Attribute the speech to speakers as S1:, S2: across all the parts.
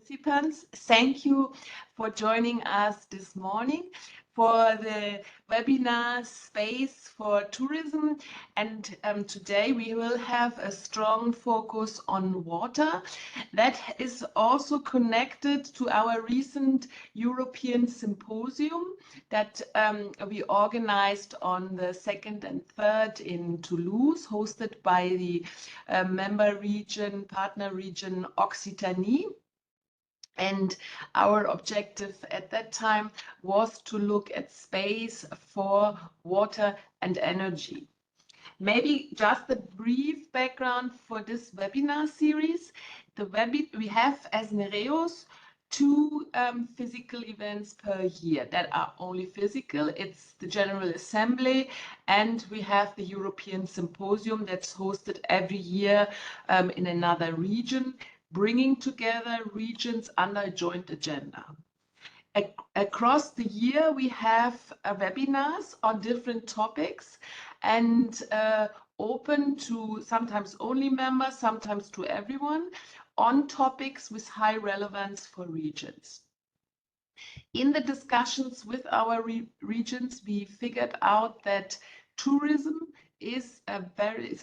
S1: participants. Thank you for joining us this morning for the webinar Space for Tourism. And today we will have a strong focus on water. That is also connected to our recent European symposium that we organized on the 2nd and 3rd in Toulouse, hosted by the member region, partner region Occitanie. And our objective at that time was to look at space for water and energy. Maybe just a brief background for this webinar series. We have as NEREUS two physical events per year that are only physical. It's the General Assembly, and we have the European Symposium that's hosted every year in another region, bringing together regions under a joint agenda. Across the year, we have webinars on different topics and open to sometimes only members, sometimes to everyone, on topics with high relevance for regions. In the discussions with our regions, we figured out that tourism is a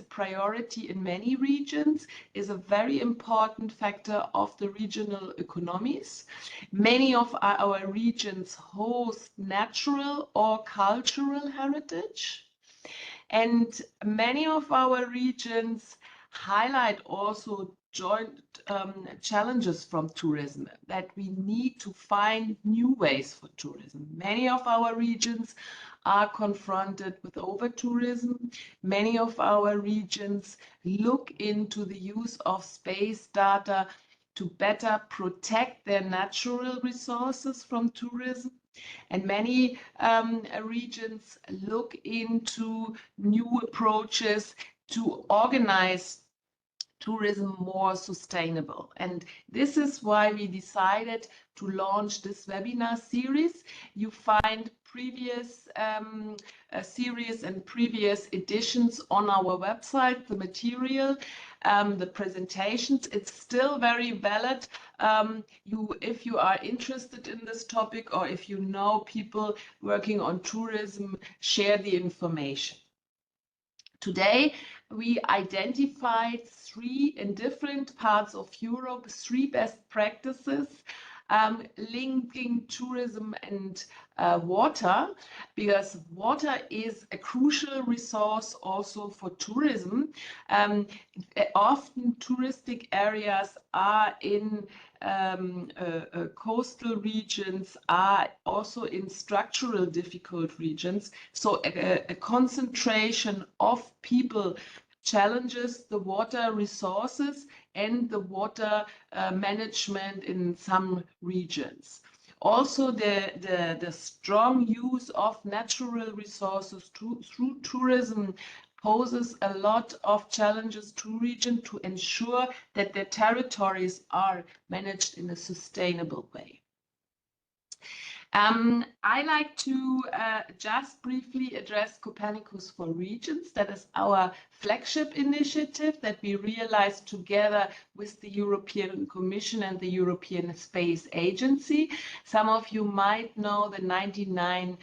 S1: priority in many regions, is a very important factor of the regional economies. Many of our regions host natural or cultural heritage, and many of our regions highlight also joint challenges from tourism, that we need to find new ways for tourism. Many of our regions are confronted with over-tourism. Many of our regions look into the use of space data to better protect their natural resources from tourism. And many regions look into new approaches to organize tourism more sustainable. And this is why we decided to launch this webinar series. You find previous series and previous editions on our website, the material, the presentations. It's still very valid. If you are interested in this topic, or if you know people working on tourism, share the information. Today, we identified in different parts of Europe, 3 best practices linking tourism and water, because water is a crucial resource also for tourism. Often touristic areas are in coastal regions, are also in structural difficult regions. So a concentration of people challenges the water resources and the water management in some regions. Also, the strong use of natural resources through tourism poses a lot of challenges to regions to ensure that their territories are managed in a sustainable way. I like to just briefly address Copernicus for Regions. That is our flagship initiative that we realized together with the European Commission and the European Space Agency. Some of you might know the 99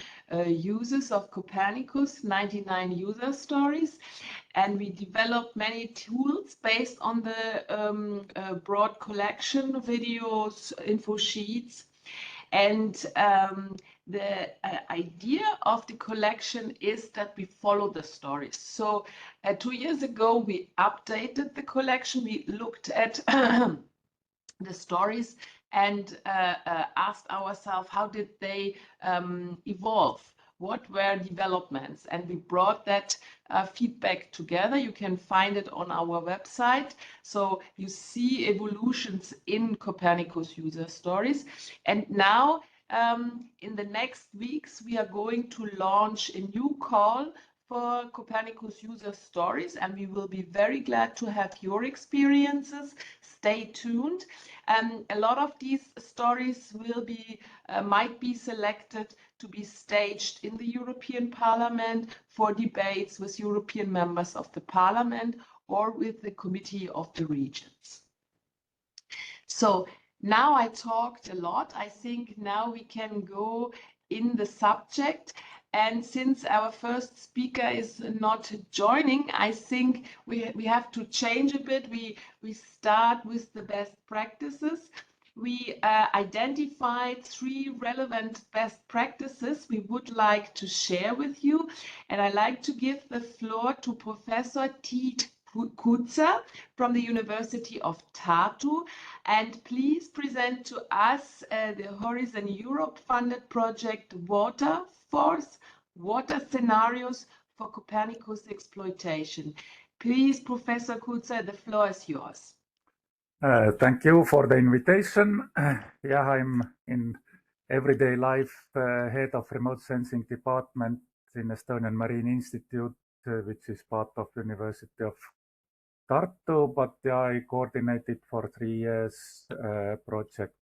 S1: uses of Copernicus, 99 user stories. And we developed many tools based on the broad collection, videos, info sheets. And the idea of the collection is that we follow the stories. So 2 years ago, we updated the collection. We looked at the stories and asked ourselves, how did they evolve? What were developments? And we brought that feedback together. You can find it on our website. So you see evolutions in Copernicus user stories. And now, in the next weeks, we are going to launch a new call for Copernicus user stories, and we will be very glad to have your experiences. Stay tuned. A lot of these stories will be, might be selected to be staged in the European Parliament for debates with European members of the Parliament or with the Committee of the Regions. So now I talked a lot. I think now we can go in the subject. And since our first speaker is not joining, I think we have to change a bit. We start with the best practices. We identified 3 relevant best practices we would like to share with you. And I'd like to give the floor to Professor Tiit Kutzer from the University of Tartu. And please present to us the Horizon Europe funded project Water Force, Water Scenarios for Copernicus Exploitation. Please, Professor Kutzer, the floor is yours.
S2: Thank you for the invitation. Yeah, I'm in everyday life head of remote sensing department in Estonian Marine Institute, which is part of University of Tartu, but yeah, I coordinated for 3 years a project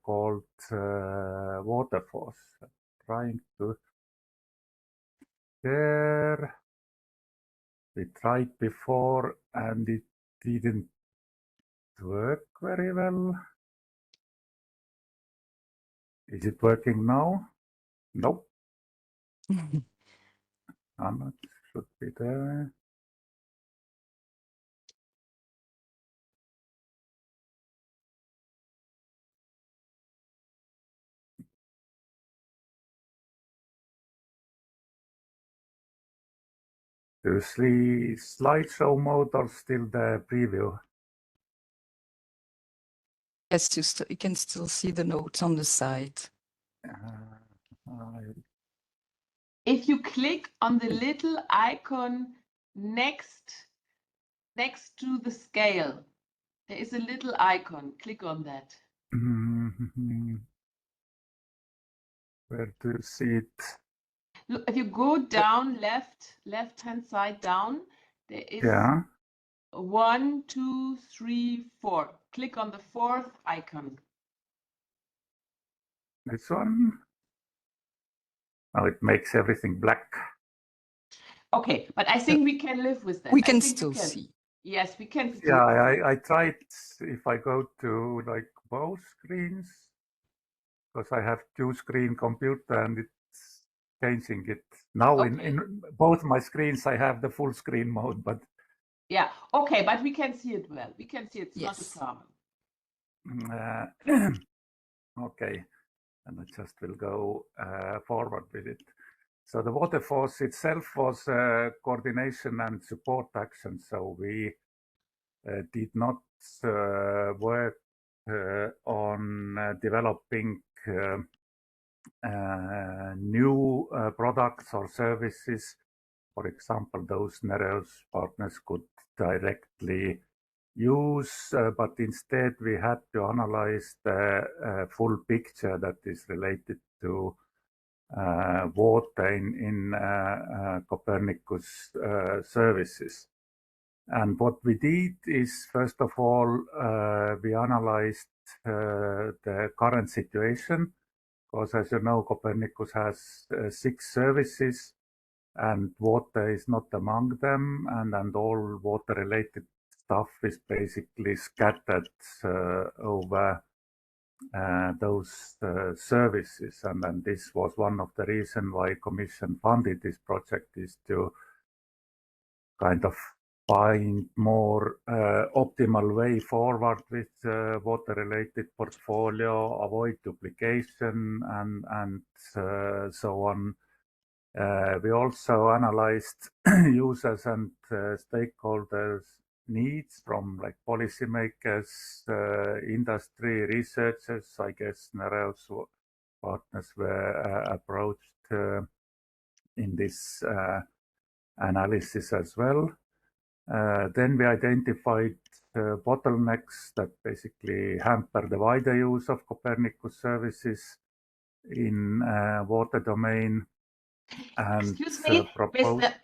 S2: called Water Force, trying to share. We tried before and it didn't work very well. Is it working now? Nope. It should be there. Do you see slideshow mode or still the preview?
S3: Yes, you can still see the notes on the side.
S1: If you click on the little icon next to the scale, there is a little icon. Click on that.
S2: Where do you see it?
S1: Look, if you go down left-hand side down, there is 1, 2, 3, 4. Click on the 4th icon.
S2: This one? Oh, it makes everything black.
S1: Okay, but I think we can live with that.
S3: We can still see.
S1: Yes, we can see.
S2: Yeah, I tried if I go to like both screens, because I have 2-screen computer and it's changing it. Now okay. in both my screens I have the full screen mode, but
S1: yeah, okay, but we can see it well. We can see it's
S3: yes.
S1: Not a problem.
S2: Okay, and I just will go forward with it. So the Water Force itself was coordination and support action. So we did not work on developing new products or services. For example, those NEREUS partners could directly use, but instead we had to analyze the full picture that is related to water in Copernicus services. And what we did is, first of all, we analyzed the current situation, because as you know, Copernicus has 6 services and water is not among them, and all water-related stuff is basically scattered over those services. And this was one of the reasons why Commission funded this project, is to kind of find more optimal way forward with water-related portfolio, avoid duplication and so on. We also analyzed users and stakeholders' needs from like policymakers, industry, researchers. I guess NEREUS partners were approached in this analysis as well. Then we identified bottlenecks that basically hamper the wider use of Copernicus services in water domain. And
S1: excuse me, Mr.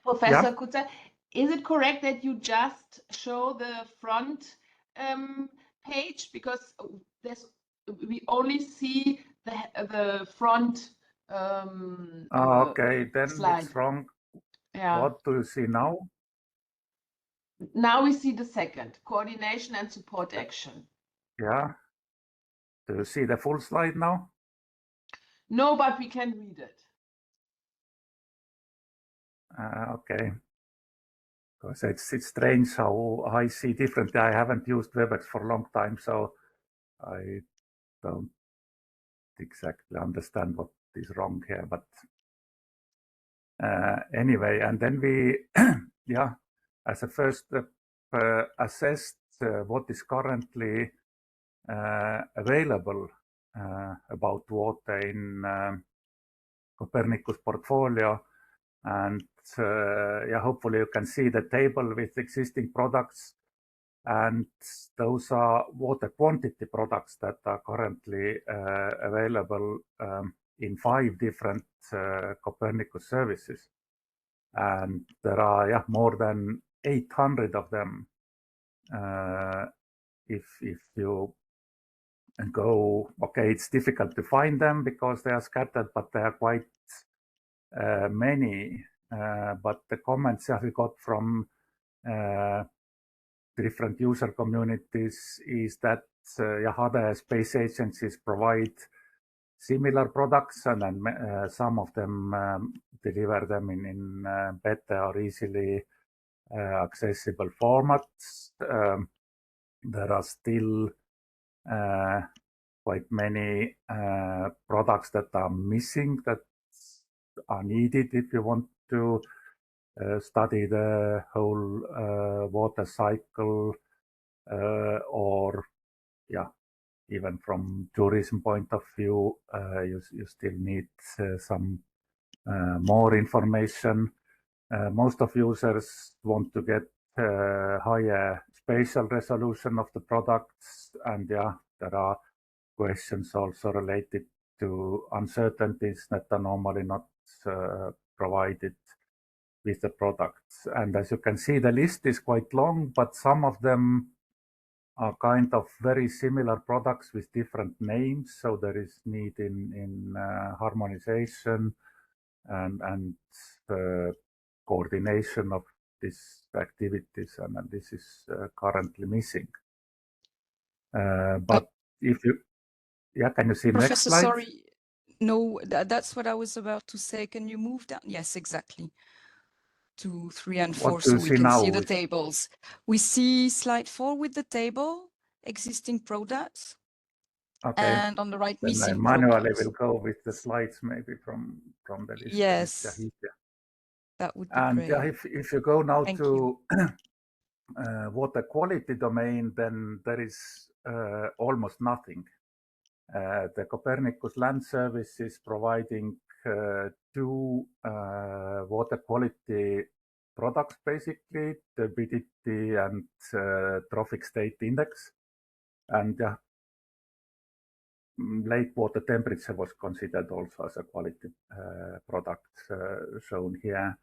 S1: Professor Kutzer, is it correct that you just show the front page, because we only see the front
S2: okay, then
S1: slide.
S2: It's wrong.
S1: Yeah.
S2: What do you see now?
S1: Now we see the second, coordination and support action.
S2: Yeah. Do you see the full slide now?
S1: No, but we can read it.
S2: Okay. Because it's strange how I see differently. I haven't used WebEx for a long time, so I don't exactly understand what is wrong here. But anyway, and then we, yeah, as a first step, assessed what is currently available about water in Copernicus portfolio. And yeah, hopefully you can see the table with existing products. And those are water quantity products that are currently available in 5 different Copernicus services. And there are more than 800 of them. If you go, okay, it's difficult to find them because they are scattered, but they are quite many. But the comments that we got from different user communities is that other space agencies provide similar products, and then some of them deliver them in better or easily accessible formats. There are still quite many products that are missing, that are needed if you want to study the whole water cycle, or even from tourism point of view, you still need some more information. Most of users want to get higher spatial resolution of the products, and there are questions also related to uncertainties that are normally not provided with the products. And as you can see, the list is quite long, but some of them are kind of very similar products with different names. So there is need in harmonization and coordination of these activities, and this is currently missing. But if you, can you see
S3: Professor,
S2: next slide?
S3: sorry. No, that's what I was about to say. Can you move down? Yes, exactly. To 3 and 4, so we can see the tables. We see slide 4 with the table, existing products.
S2: Okay.
S3: And on the right,
S2: then
S3: missing
S2: manually
S3: products.
S2: will go with the slides maybe from the list.
S3: Yes, that would be great.
S2: And if you go now
S3: Thank
S2: to water quality domain, then there is almost nothing. The Copernicus Land Service is providing 2 water quality products, basically, turbidity and trophic state index. And lake water temperature was considered also as a quality product shown here.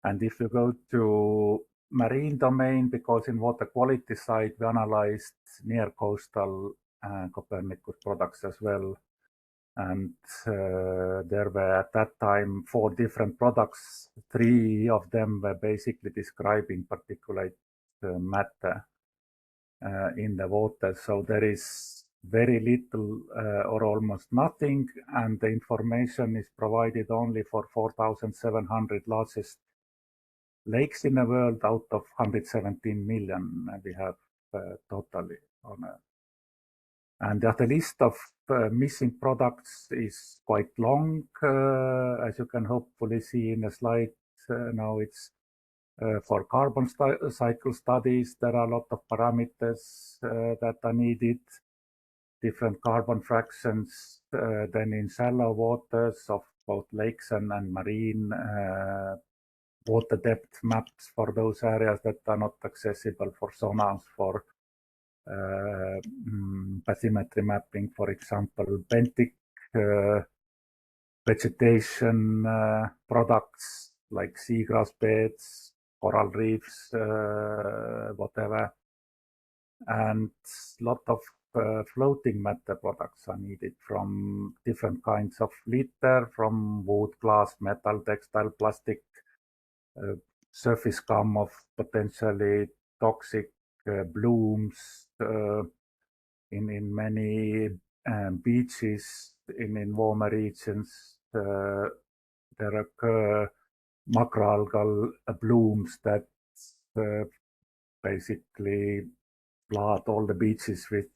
S2: And if you go to marine domain, because in water quality side we analyzed near coastal Copernicus products as well. And there were at that time 4 different products. 3 of them were basically describing particulate matter in the water. So there is very little or almost nothing, and the information is provided only for 4,700 largest lakes in the world out of 117 million we have totally on Earth. And the list of missing products is quite long, as you can hopefully see in the slide. Now it's for carbon cycle studies. There are a lot of parameters that are needed, different carbon fractions. Then in shallow waters of both lakes and marine, water depth maps for those areas that are not accessible for sonars, for bathymetry mapping, for example, benthic vegetation products like seagrass beds, coral reefs, whatever. And a lot of floating matter products are needed from different kinds of litter, from wood, glass, metal, textile, plastic, surface scum of potentially toxic blooms in many beaches in warmer regions, there occur macroalgal blooms that basically flood all the beaches with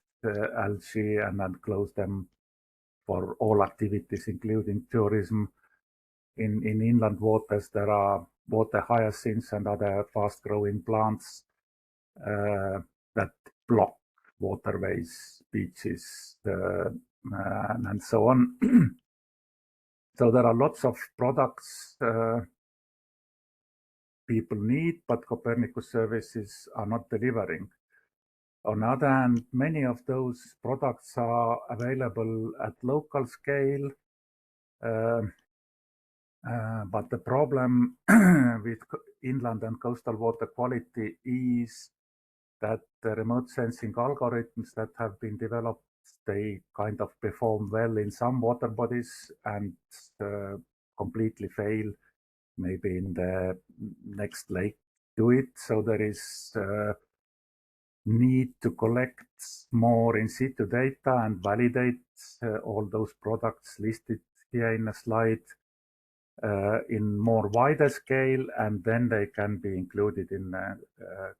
S2: algae and then close them for all activities, including tourism. In inland waters, there are water hyacinths and other fast-growing plants that block waterways, beaches, and so on. So there are lots of products people need, but Copernicus services are not delivering. On the other hand, many of those products are available at local scale, but the problem with inland and coastal water quality is that the remote sensing algorithms that have been developed, they kind of perform well in some water bodies and completely fail maybe in the next lake to it. So there is need to collect more in situ data and validate all those products listed here in a slide in more wider scale, and then they can be included in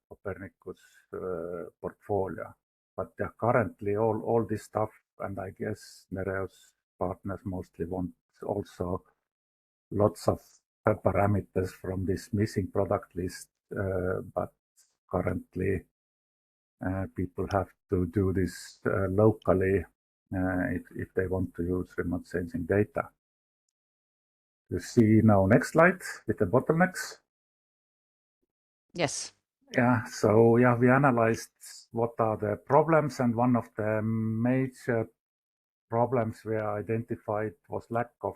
S2: Copernicus portfolio. But currently all this stuff, and I guess NEREUS partners mostly want also lots of parameters from this missing product list, but currently people have to do this locally if they want to use remote sensing data. You see now next slide with the bottlenecks.
S3: Yes.
S2: Yeah, so yeah, we analyzed what are the problems, and one of the major problems we identified was lack of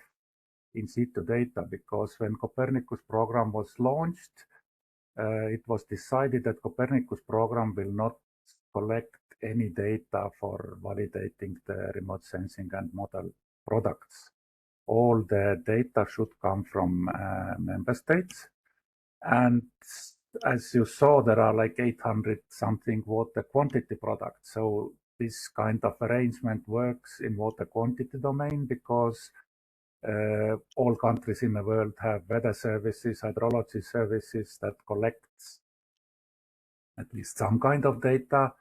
S2: in situ data, because when Copernicus program was launched, it was decided that Copernicus program will not collect any data for validating the remote sensing and model products. All the data should come from member states. And as you saw, there are like 800 something water quantity products. So this kind of arrangement works in water quantity domain because all countries in the world have weather services, hydrology services that collects at least some kind of data.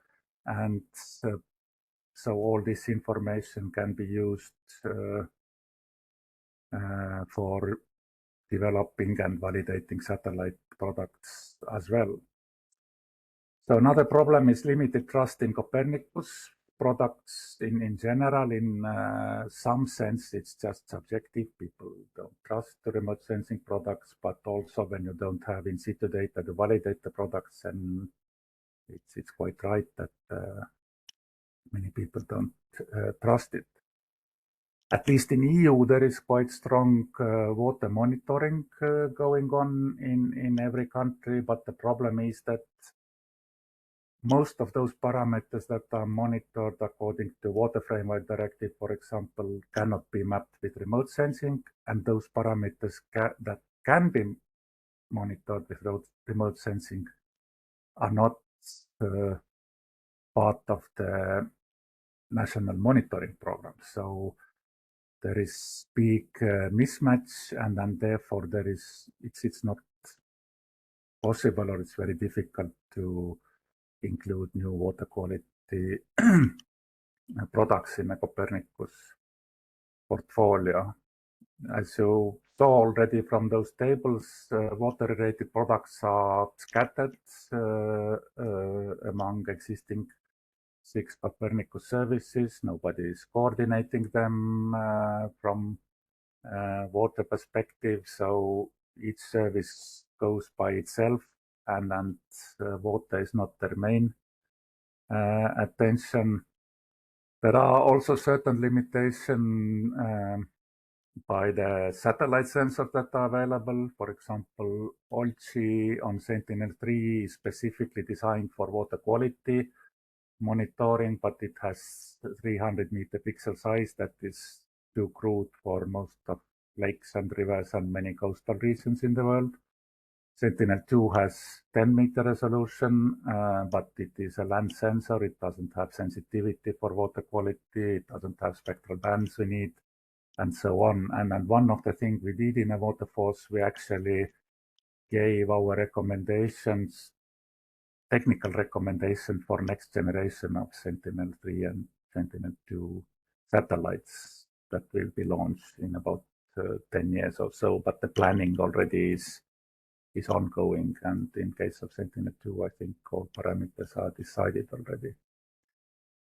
S2: And so all this information can be used for developing and validating satellite products as well. So another problem is limited trust in Copernicus products in general. In some sense, it's just subjective. People don't trust the remote sensing products, but also when you don't have in situ data to validate the products, and it's quite right that many people don't trust it. At least in EU, there is quite strong water monitoring going on in every country, but the problem is that most of those parameters that are monitored according to Water Framework Directive, for example, cannot be mapped with remote sensing, and those parameters that can be monitored with remote sensing are not part of the national monitoring program. So there is big mismatch, and then therefore it's not possible, or it's very difficult to include new water quality products in a Copernicus portfolio. As you saw already from those tables, water-related products are scattered among existing 6 Copernicus services. Nobody is coordinating them from water perspective, so each service goes by itself, and water is not their main attention. There are also certain limitations by the satellite sensors that are available. For example, OLCI on Sentinel-3 is specifically designed for water quality monitoring, but it has 300 meter pixel size that is too crude for most of lakes and rivers and many coastal regions in the world. Sentinel-2 has 10-meter resolution, but it is a land sensor. It doesn't have sensitivity for water quality. It doesn't have spectral bands we need, and so on. And one of the things we did in a waterfalls, we actually gave our recommendations, technical recommendation for next generation of Sentinel-3 and Sentinel-2 satellites that will be launched in about 10 years or so. But the planning already is ongoing, and in case of Sentinel-2, I think all parameters are decided already.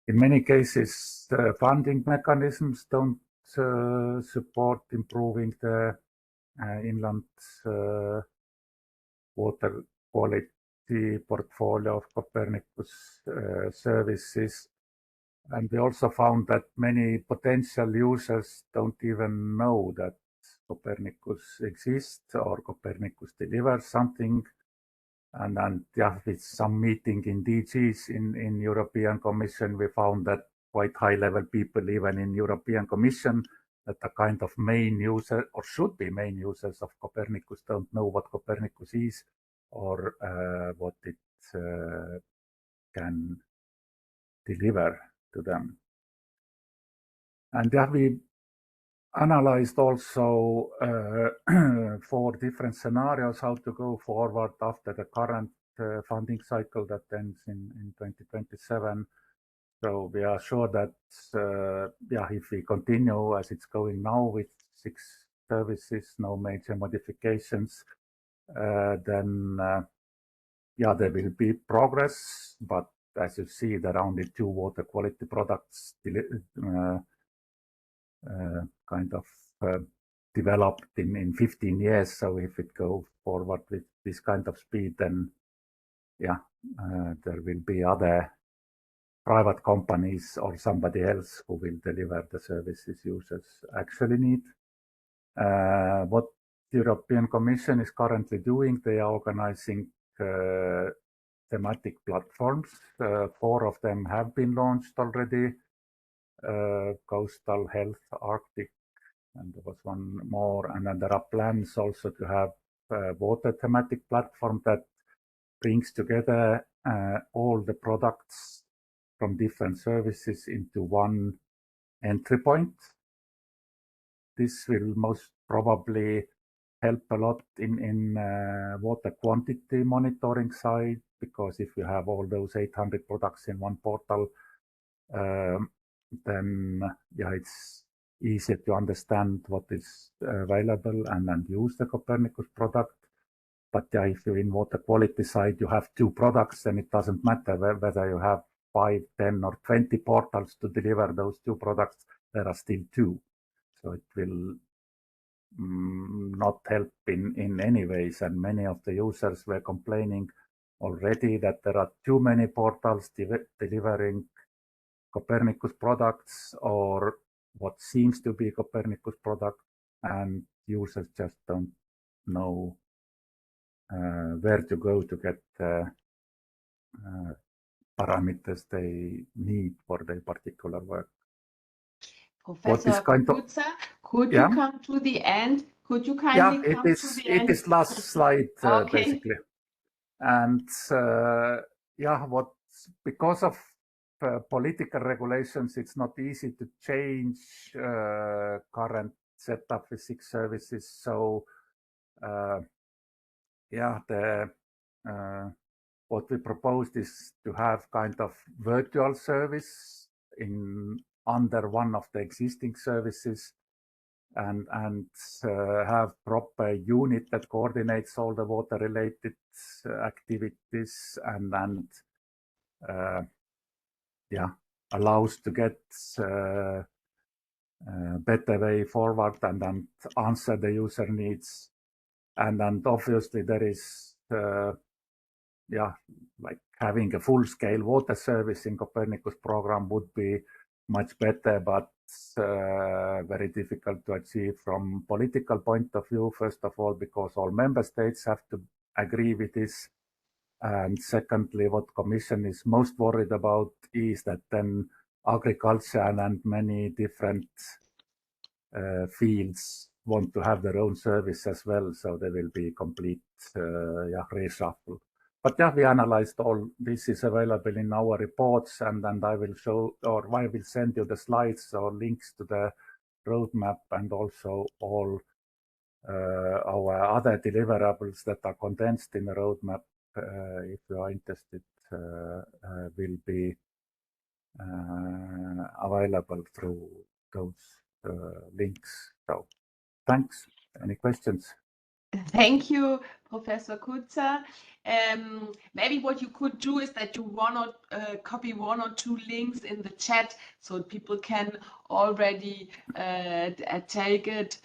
S2: In many cases, funding mechanisms don't support improving the inland water quality portfolio of Copernicus services. And we also found that many potential users don't even know that Copernicus exists or Copernicus delivers something. And yeah, with some meeting in DGs in European Commission, we found that quite high-level people, even in European Commission, that are kind of main user or should be main users of Copernicus, don't know what Copernicus is or what it can deliver to them. And yeah, we analyzed also 4 different scenarios how to go forward after the current funding cycle that ends in 2027. So we are sure that yeah, if we continue as it's going now with 6 services, no major modifications, then yeah, there will be progress. But as you see, there are only 2 water quality products kind of developed in 15 years. So if it goes forward with this kind of speed, then yeah, there will be other private companies or somebody else who will deliver the services users actually need. What the European Commission is currently doing, they are organizing thematic platforms. 4 of them have been launched already. Coastal, health, Arctic, and there was one more. And then there are plans also to have a water thematic platform that brings together all the products from different services into one entry point. This will most probably help a lot in water quantity monitoring side, because if you have all those 800 products in one portal, then yeah, it's easier to understand what is available and use the Copernicus product. But yeah, if you're in water quality side, you have 2 products, then it doesn't matter whether you have 5, 10 or 20 portals to deliver those 2 products, there are still 2. So it will not help in any ways. And many of the users were complaining already that there are too many portals delivering Copernicus products or what seems to be Copernicus product, and users just don't know where to go to get parameters they need for their particular work.
S1: Professor Kapuza, could you come to the end? Could you kindly come to the end?
S2: It is last slide,
S1: okay.
S2: basically. And yeah, because of political regulations, it's not easy to change current setup with 6 services. So yeah, what we proposed is to have kind of virtual service under one of the existing services, and have proper unit that coordinates all the water related activities and yeah, allows to get better way forward and answer the user needs. And obviously there is yeah, like having a full-scale water service in Copernicus program would be much better, but very difficult to achieve from political point of view, first of all, because all member states have to agree with this. And secondly, what Commission is most worried about is that then agriculture and many different fields want to have their own service as well, so there will be complete reshuffle. But yeah, we analyzed all this is available in our reports, and I will show, or I will send you the slides or links to the roadmap and also all our other deliverables that are condensed in the roadmap. If you are interested, will be available through those links. So thanks. Any questions?
S1: Thank you, Professor Kutzer. Maybe what you could do is that you copy one or two links in the chat so people can already take it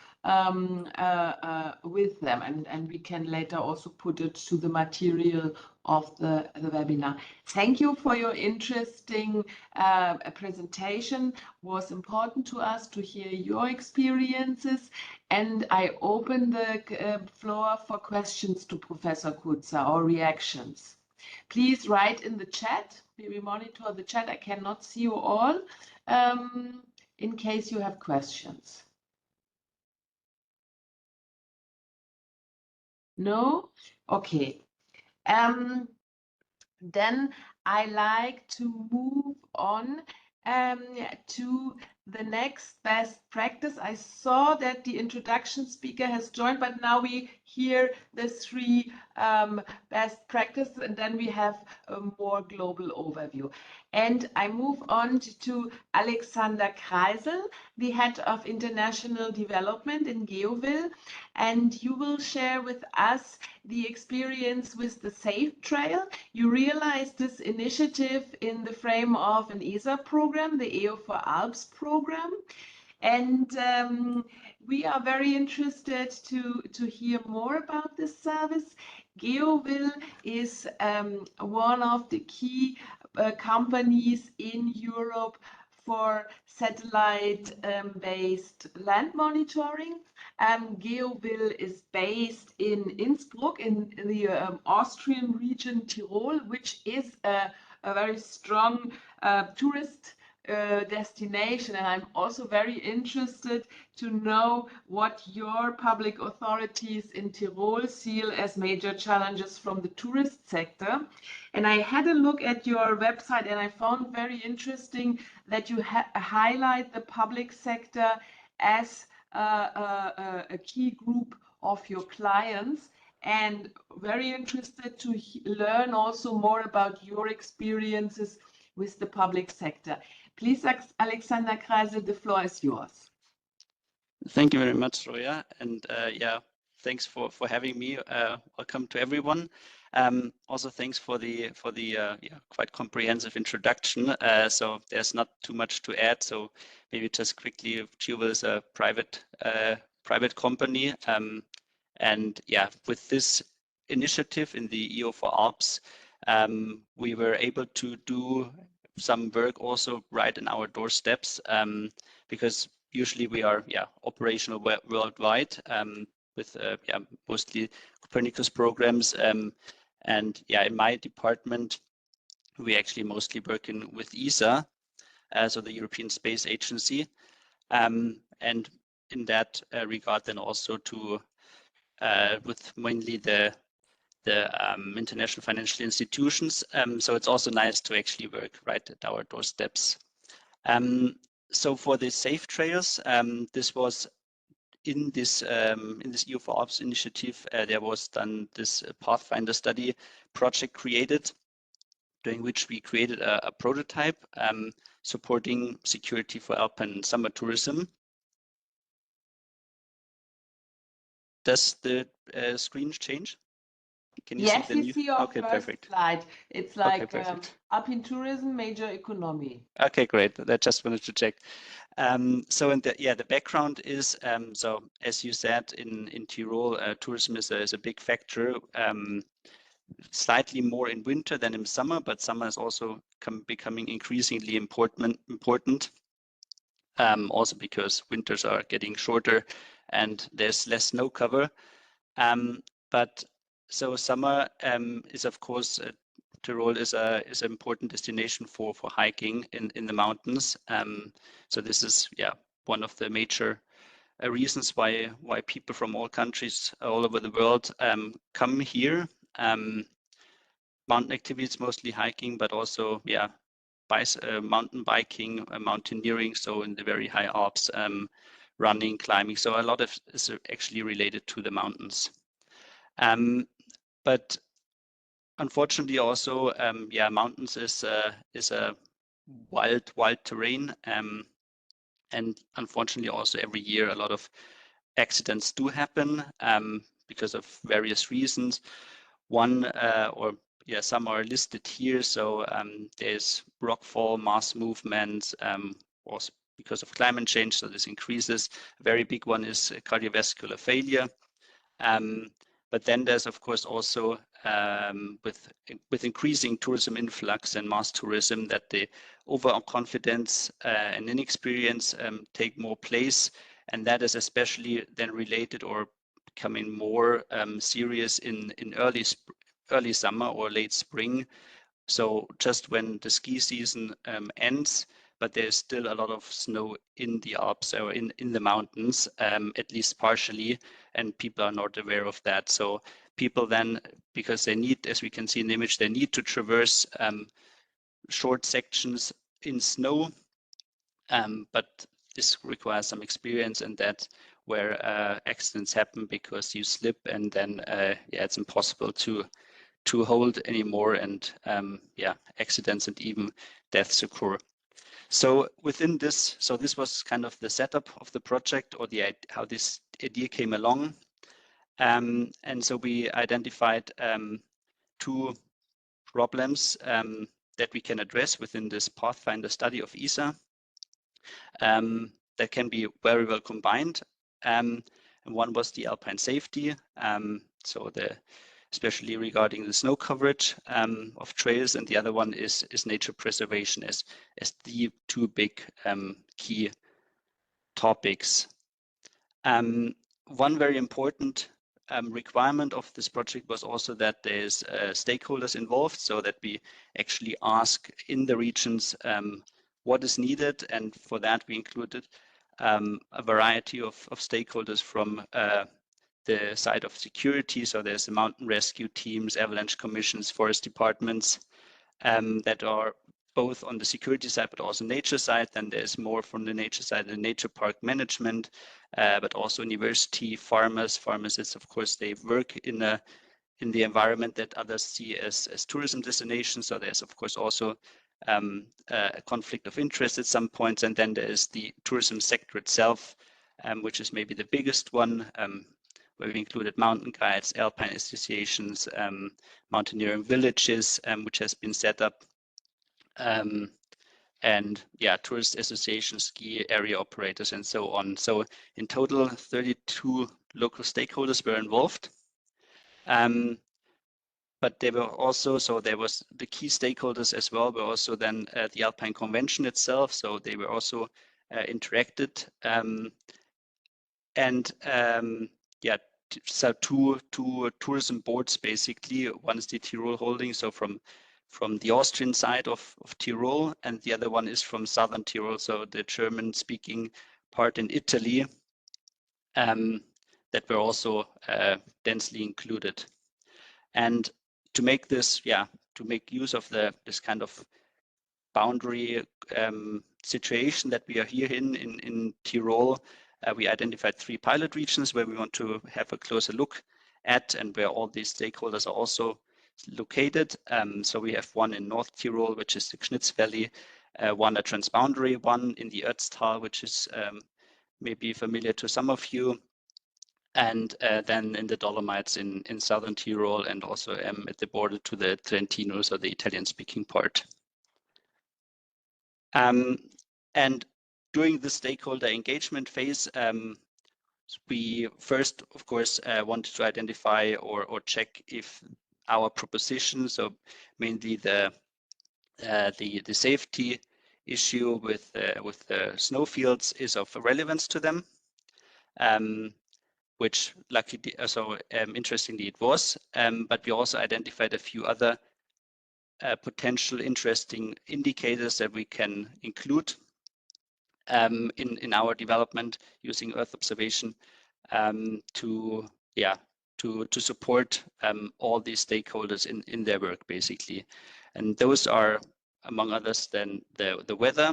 S1: with them, and we can later also put it to the material of the webinar. Thank you for your interesting presentation. It was important to us to hear your experiences, and I open the floor for questions to Professor Kutzer or reactions. Please write in the chat. We monitor the chat. I cannot see you all in case you have questions. No? Okay. Then I like to move on to the next best practice. I saw that the introduction speaker has joined, but now we hear the three best practices, and then we have a more global overview. And I move on to Alexander Kreisel, the Head of International Development in GeoVil, and you will share with us the experience with the Safe Trail. You realized this initiative in the frame of an ESA program, the EO for Alps program. And we are very interested to hear more about this service. GeoVil is one of the key companies in Europe for satellite-based land monitoring. GeoVil is based in Innsbruck in the Austrian region Tyrol, which is a very strong tourist destination, and I'm also very interested to know what your public authorities in Tyrol see as major challenges from the tourist sector. And I had a look at your website, and I found very interesting that you highlight the public sector as a key group of your clients, and very interested to learn also more about your experiences with the public sector. Please, Alexander Kreisel, the floor is yours.
S4: Thank you very much, Roya, and yeah, thanks for having me. Welcome to everyone. Also, thanks for the quite comprehensive introduction. So there's not too much to add. So maybe just quickly, GeoVil is a private company, and yeah, with this initiative in the EO for Alps, we were able to do some work also right in our doorsteps, because usually we are operational worldwide with mostly Copernicus programs, and yeah, in my department we actually mostly working with ESA, so the European Space Agency, and in that regard then also to with mainly the international financial institutions. So it's also nice to actually work right at our doorsteps. So for the Safe Trails, this was in this EO for Alps initiative, there was done this Pathfinder study project created, during which we created a prototype supporting security for alpine summer tourism. Does the screen change? Can you
S1: yes,
S4: see the
S1: you see your
S4: okay,
S1: first
S4: perfect.
S1: slide. It's like
S4: okay,
S1: alpine tourism, major economy.
S4: Okay, great. I just wanted to check. So in the background is, so as you said, in Tyrol, tourism is a big factor, slightly more in winter than in summer, but summer is also becoming increasingly important, also because winters are getting shorter and there's less snow cover. But so summer is, of course, Tyrol is an important destination for hiking in the mountains. So this is one of the major reasons why people from all countries all over the world come here. Mountain activities, mostly hiking, but also mountain biking, mountaineering, so in the very high Alps, running, climbing. So a lot of is actually related to the mountains. But unfortunately also, mountains is a wild terrain. And unfortunately also every year a lot of accidents do happen because of various reasons. Some are listed here. So there's rockfall, mass movement, also because of climate change. So this increases. A very big one is cardiovascular failure. But then there's of course also with increasing tourism influx and mass tourism that the overconfidence and inexperience take more place, and that is especially then related or becoming more serious in early summer or late spring. So just when the ski season ends, but there's still a lot of snow in the Alps or in the mountains, at least partially, and people are not aware of that. So people then, because they need, as we can see in the image, they need to traverse short sections in snow, but this requires some experience, and that's where accidents happen because you slip and then it's impossible to hold anymore, and accidents and even deaths occur. So within this, so this was kind of the setup of the project, or how this idea came along. And so we identified 2 problems that we can address within this Pathfinder study of ESA that can be very well combined. And one was the alpine safety, so especially regarding the snow coverage of trails, and the other one is nature preservation as the 2 big key topics. One very important requirement of this project was also that there's stakeholders involved, so that we actually ask in the regions what is needed, and for that we included a variety of stakeholders from the side of security. So there's the mountain rescue teams, avalanche commissions, forest departments that are both on the security side, but also nature side. Then there's more from the nature side, the nature park management, but also university, farmers. Pharmacists, of course, they work in the environment that others see as tourism destinations. So there's, of course, also a conflict of interest at some points. And then there's the tourism sector itself, which is maybe the biggest one, where we included mountain guides, alpine associations, mountaineering villages, which has been set up, and tourist associations, ski area operators, and so on. So in total, 32 local stakeholders were involved. But they were also, so there was the key stakeholders as well, were also then the Alpine Convention itself. So they were also interacted. So two tourism boards, basically. One is the Tyrol Holding, so from the Austrian side of Tyrol, and the other one is from Southern Tyrol, so the German-speaking part in Italy, that were also densely included. And to make this, to make use of this kind of boundary situation that we are here in Tyrol, we identified 3 pilot regions where we want to have a closer look at, and where all these stakeholders are also located. So we have one in North Tyrol, which is the Schnitz Valley, one a transboundary one in the Ötztal, which is maybe familiar to some of you, and then in the Dolomites in Southern Tyrol, and also at the border to the Trentino, so the Italian-speaking part. And during the stakeholder engagement phase, we first, of course, wanted to identify or check if our proposition, so mainly the safety issue with the snowfields, is of relevance to them, which luckily, interestingly, it was. But we also identified a few other potential interesting indicators that we can include in our development using Earth observation to support all these stakeholders in their work, basically. And those are, among others, then the weather.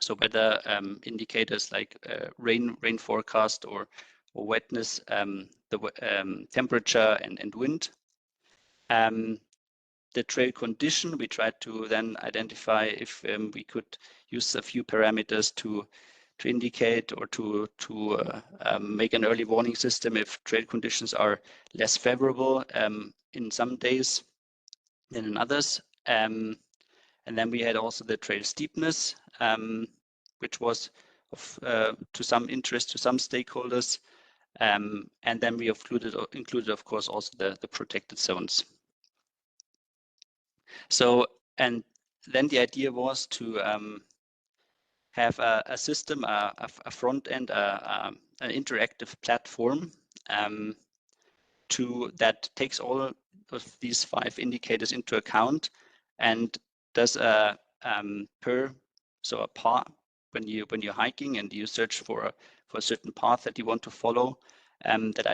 S4: So weather indicators like rain forecast or wetness, the temperature and wind. The trail condition, we tried to then identify if we could use a few parameters to indicate or to make an early warning system if trail conditions are less favorable in some days than in others. And then we had also the trail steepness, which was of to some interest to some stakeholders. And then we included, of course, also the protected zones. So, and then the idea was to have a system, a front end, an interactive platform that takes all of these 5 indicators into account and does a path when you're hiking and you search for a certain path that you want to follow, that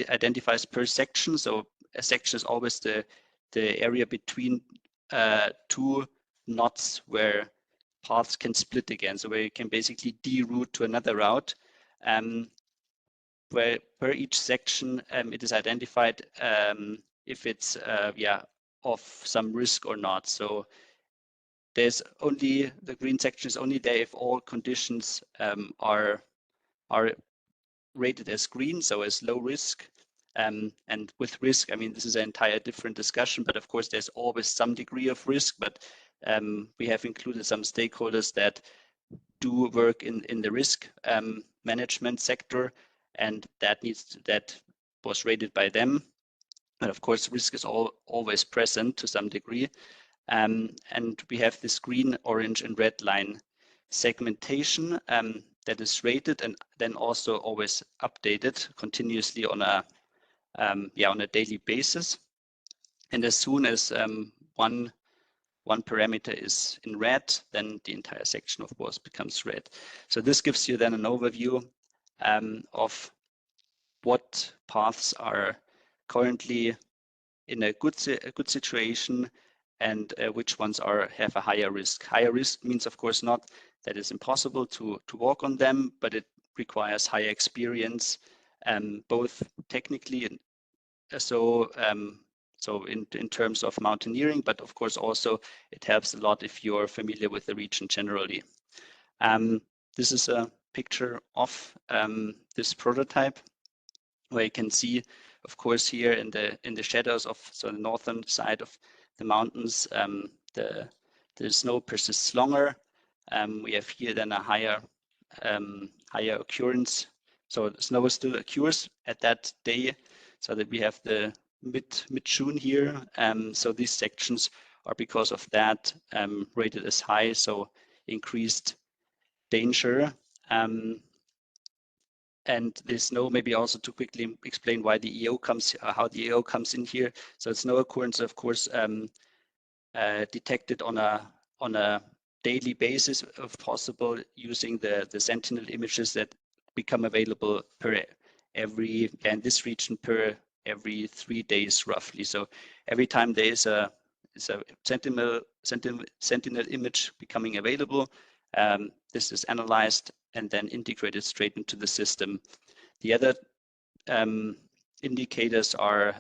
S4: identifies per section. So a section is always the area between 2 knots where paths can split again, so where you can basically deroute to another route, where per each section it is identified if it's of some risk or not. So there's only, the green section is only there if all conditions are rated as green, so as low risk. And with risk, I mean, this is an entire different discussion, but of course there's always some degree of risk, but we have included some stakeholders that do work in the risk management sector, and that was rated by them. But of course, risk is always present to some degree. And we have this green, orange, and red line segmentation that is rated and then also always updated continuously on a daily basis. And as soon as one parameter is in red, then the entire section, of course, becomes red. So this gives you then an overview of what paths are currently in a good situation and which ones have a higher risk. Higher risk means, of course, not that it's impossible to walk on them, but it requires higher experience, both technically and so in terms of mountaineering, but of course also it helps a lot if you're familiar with the region generally. This is a picture of this prototype, where you can see, of course, here in the shadows of the northern side of the mountains, the snow persists longer. We have here then a higher occurrence. So the snow still occurs at that day, so that we have the mid-June here. So these sections are, because of that, rated as high, so increased danger. And the snow, maybe also to quickly explain why the EO comes, how the EO comes in here. So snow occurrence, of course, detected on a daily basis, if possible, using the Sentinel images that become available in this region every 3 days roughly. So every time there is a Sentinel image becoming available, this is analyzed and then integrated straight into the system. The other indicators are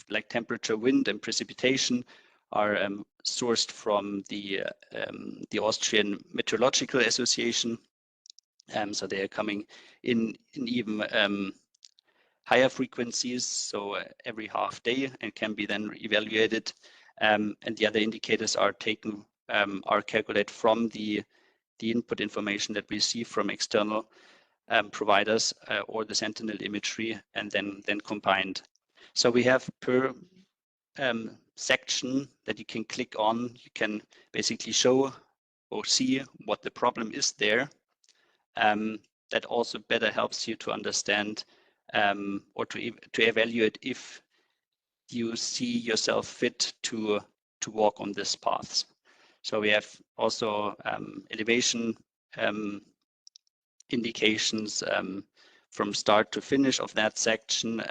S4: like temperature, wind, and precipitation are sourced from the Austrian Meteorological Association. So they are coming in even higher frequencies, so every half day, and can be then evaluated. And the other indicators are calculated from the input information that we receive from external providers or the Sentinel imagery, and then combined. So we have per section that you can click on, you can basically show or see what the problem is there. That also better helps you to understand or to evaluate if you see yourself fit to walk on this path. So we have also elevation indications from start to finish of that section.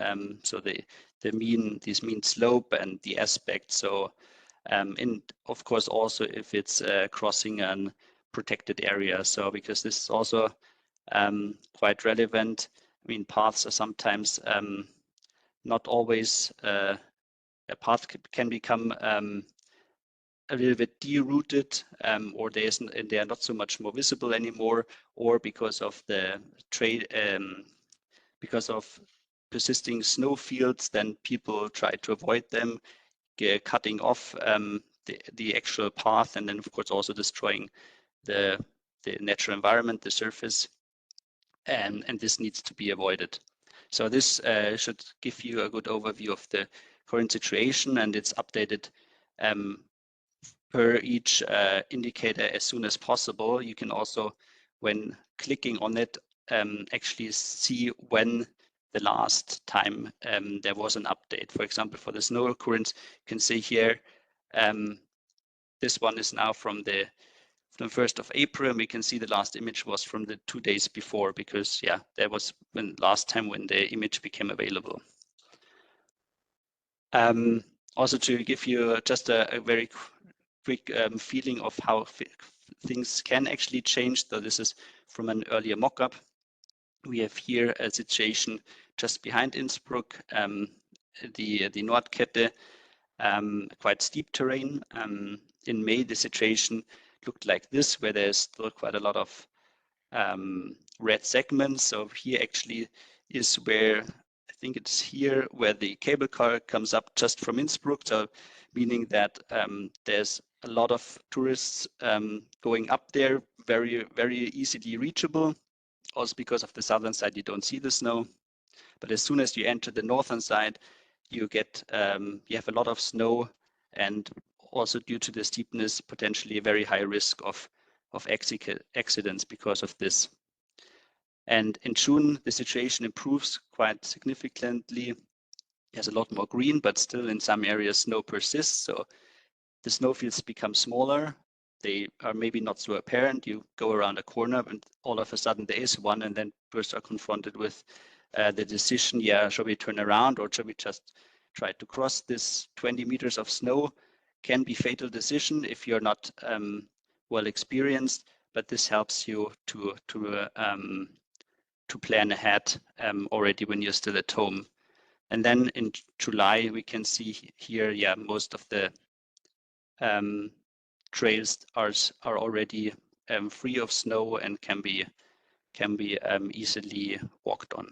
S4: So this mean slope and the aspect. So and of course also if it's crossing a protected area. So because this is also quite relevant. I mean, paths are sometimes not always a path can become a little bit derouted, or they are not so much more visible anymore, or because of the because of persisting snow fields, then people try to avoid them, cutting off the actual path, and then of course also destroying the natural environment, the surface, and this needs to be avoided. So this should give you a good overview of the current situation, and it's updated per each indicator as soon as possible. You can also, when clicking on it, actually see when the last time there was an update. For example, for the snow occurrence, you can see here, this one is now from the 1st of April, and we can see the last image was from the 2 days before, because yeah, that was when last time when the image became available. Also to give you just a very quick feeling of how things can actually change. So this is from an earlier mock-up. We have here a situation just behind Innsbruck, the Nordkette, quite steep terrain. In May, the situation looked like this, where there's still quite a lot of red segments. So here actually is where, I think it's here, where the cable car comes up just from Innsbruck. So meaning that there's a lot of tourists going up there, very, very easily reachable. Also because of the southern side, you don't see the snow. But as soon as you enter the northern side, you get you have a lot of snow, and also due to the steepness, potentially a very high risk of accidents because of this. And in June, the situation improves quite significantly. There's a lot more green, but still in some areas snow persists. So the snowfields become smaller. They are maybe not so apparent. You go around a corner and all of a sudden there is one, and then tourists are confronted with the decision, yeah, shall we turn around or shall we just try to cross this 20 meters of snow? Can be fatal decision if you're not well experienced, but this helps you to plan ahead already when you're still at home. And then in July, we can see here, yeah, most of the trails are already free of snow and can be easily walked on.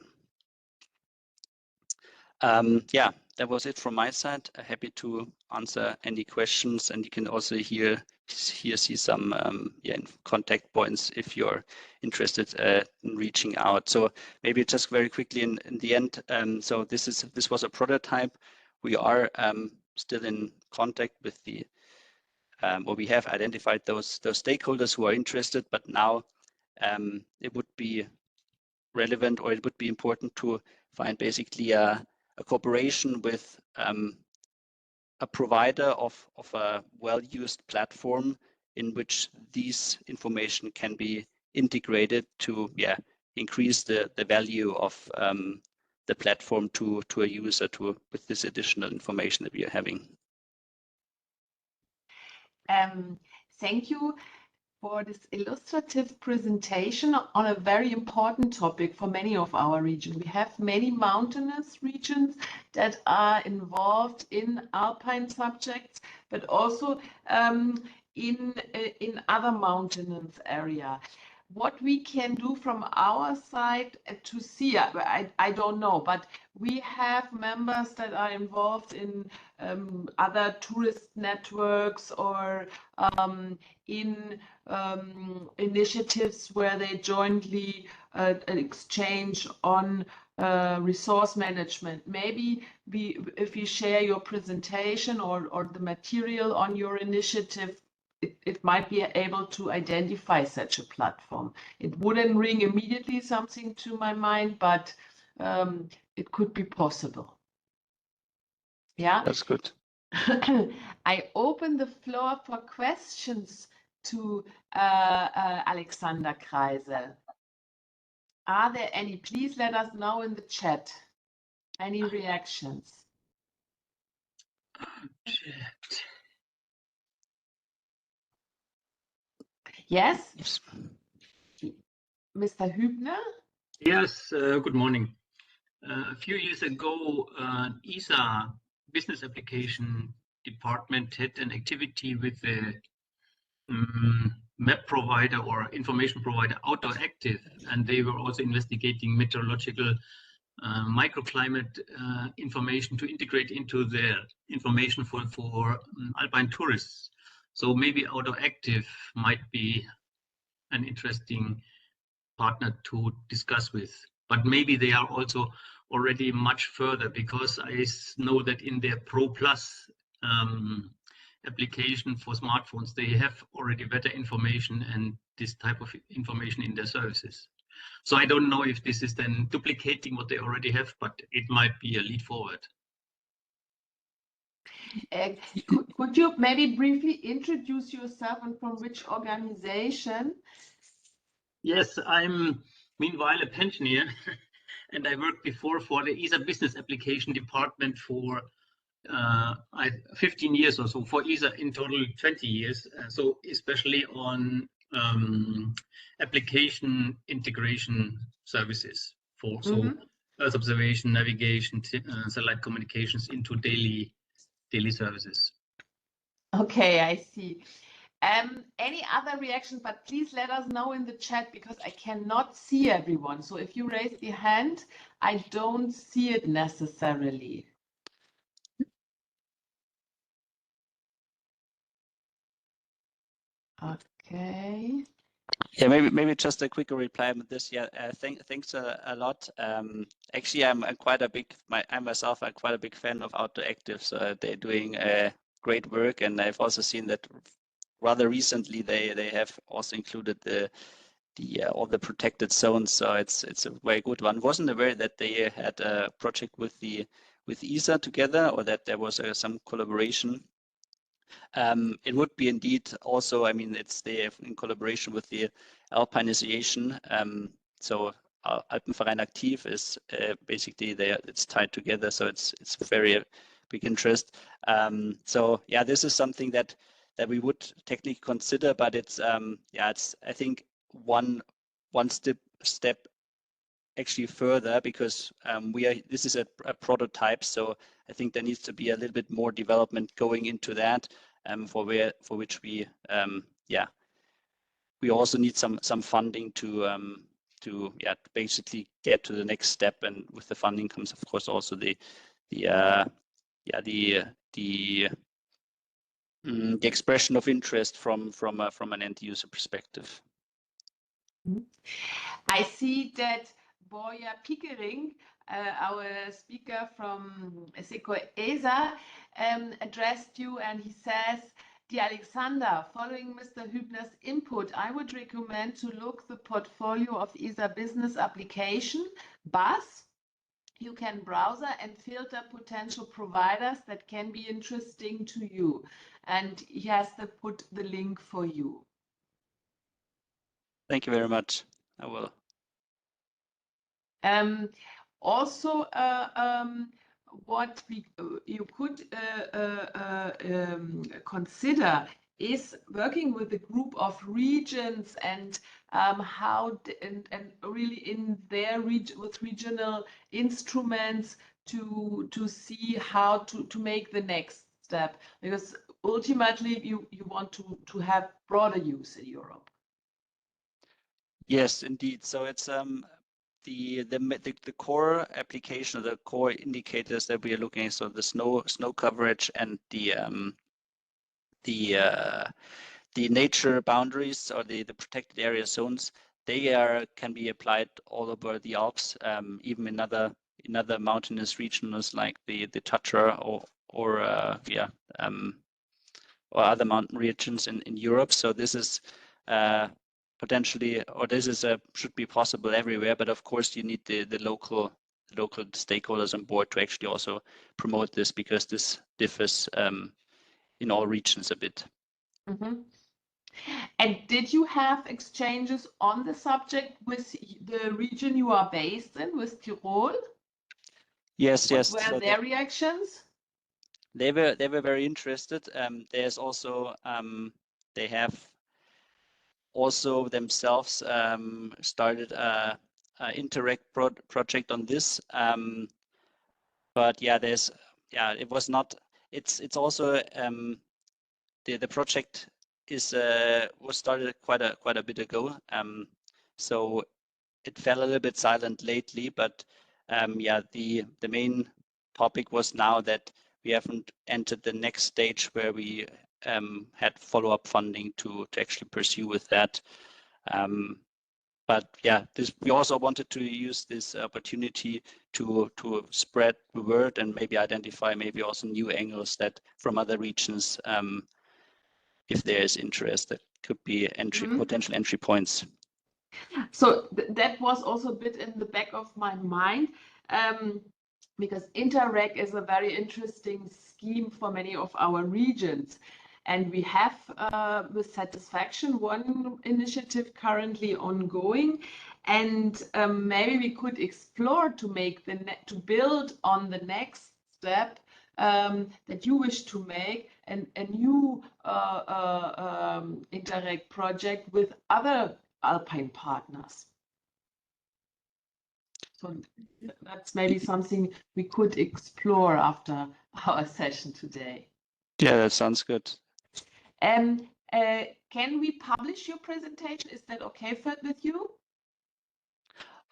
S4: Yeah, that was it from my side. Happy to answer any questions, and you can also here see some contact points if you're interested in reaching out. So maybe just very quickly in the end. So this was a prototype. We are still in contact with the or we have identified those stakeholders who are interested, but now it would be relevant, or it would be important to find basically a cooperation with a provider of a well-used platform in which these information can be integrated to increase the value of the platform to a user with this additional information that we are having.
S1: Thank you for this illustrative presentation on a very important topic for many of our regions. We have many mountainous regions that are involved in alpine subjects, but also in other mountainous area. What we can do from our side to see, I don't know, but we have members that are involved in other tourist networks or in initiatives where they jointly exchange on resource management. Maybe if you share your presentation or the material on your initiative, it might be able to identify such a platform. It wouldn't ring immediately something to my mind, but it could be possible. Yeah,
S4: that's good.
S1: I open the floor for questions to Alexander Kreisel. Are there any? Please let us know in the chat. Any reactions?
S5: Chat.
S1: Yes? Mr. Hübner?
S5: Yes, good morning. A few years ago, ESA business application department had an activity with the map provider or information provider Outdoor Active, and they were also investigating meteorological microclimate information to integrate into their information for alpine tourists. So maybe Outdoor Active might be an interesting partner to discuss with, but maybe they are also already much further, because I know that in their Pro Plus application for smartphones, they have already better information and this type of information in their services. So I don't know if this is then duplicating what they already have, but it might be a lead forward.
S1: Could you maybe briefly introduce yourself and from which organization?
S5: Yes, I'm meanwhile a pensioner, and I worked before for the ESA business application department for 15 years or so, for ESA in total 20 years. So especially on application integration services for Earth observation, navigation, satellite communications into daily services.
S1: Okay, I see. Any other reaction, but please let us know in the chat, because I cannot see everyone. So if you raise the hand, I don't see it necessarily. Okay.
S4: Yeah, maybe just a quick reply on this. Yeah, thanks a lot. Actually, I'm quite a big fan of Outdoor Active. So they're doing great work, and I've also seen that rather recently they have also included all the protected zones. So it's a very good one. Wasn't aware that they had a project with ESA together, or that there was some collaboration. It would be indeed also, I mean, it's in collaboration with the Alpinization. So Alpenverein Aktiv is basically it's tied together. So it's very big interest. So yeah, this is something that we would technically consider, but it's it's I think one step actually further, because this is a prototype. So I think there needs to be a little bit more development going into that, for which we also need some funding to basically get to the next step. And with the funding comes, of course, also the expression of interest from an end user perspective.
S1: I see that Borja Pickering, our speaker from SECO ESA, addressed you, and he says, "Dear Alexander, following Mr. Hübner's input, I would recommend to look the portfolio of ESA business application, BUS. You can browse and filter potential providers that can be interesting to you." And he has put the link for you.
S4: Thank you very much. I will.
S1: Also, what you could consider is working with a group of regions, and really in their region with regional instruments to see how to make the next step, because ultimately you want to have broader use in Europe.
S4: Yes, indeed. So it's the core application, or the core indicators that we are looking at. So the snow coverage and the nature boundaries, or the protected area zones, they can be applied all over the Alps, even in other mountainous regions like the Tatra or other mountain regions in Europe. So this is potentially, or should be possible everywhere, but of course you need the local stakeholders on board to actually also promote this, because this differs in all regions a bit.
S1: And did you have exchanges on the subject with the region you are based in, with Tyrol?
S4: Yes, yes.
S1: What were their reactions?
S4: They were very interested. There's also they have also themselves started a Interact project on this. But yeah, it was not. It's also the project is was started quite a bit ago. So it fell a little bit silent lately, but yeah, the main topic was now that we haven't entered the next stage where we had follow-up funding to actually pursue with that. But yeah, we also wanted to use this opportunity to spread the word and maybe identify maybe also new angles that from other regions, if there is interest, that could be potential entry points.
S1: So that was also a bit in the back of my mind, because Interreg is a very interesting scheme for many of our regions. And we have, with satisfaction, one initiative currently ongoing. And maybe we could explore to make to build on the next step that you wish to make, and a new Interreg project with other Alpine partners. So that's maybe something we could explore after our session today.
S4: Yeah, that sounds good.
S1: Can we publish your presentation? Is that okay with you?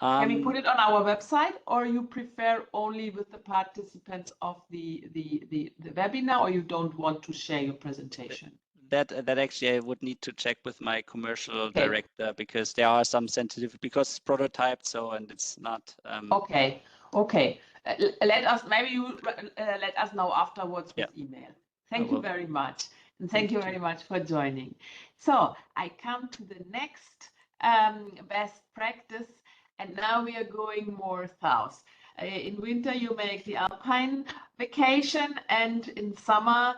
S1: Can we put it on our website, or you prefer only with the participants of the webinar, or you don't want to share your presentation?
S4: That actually I would need to check with my commercial director, because there are some sensitive, because it's prototyped, so, and it's not.
S1: Okay. Let us let us know afterwards with email. Thank you very much, and thank you very much for joining. So I come to the next best practice, and now we are going more south. In winter you make the Alpine vacation, and in summer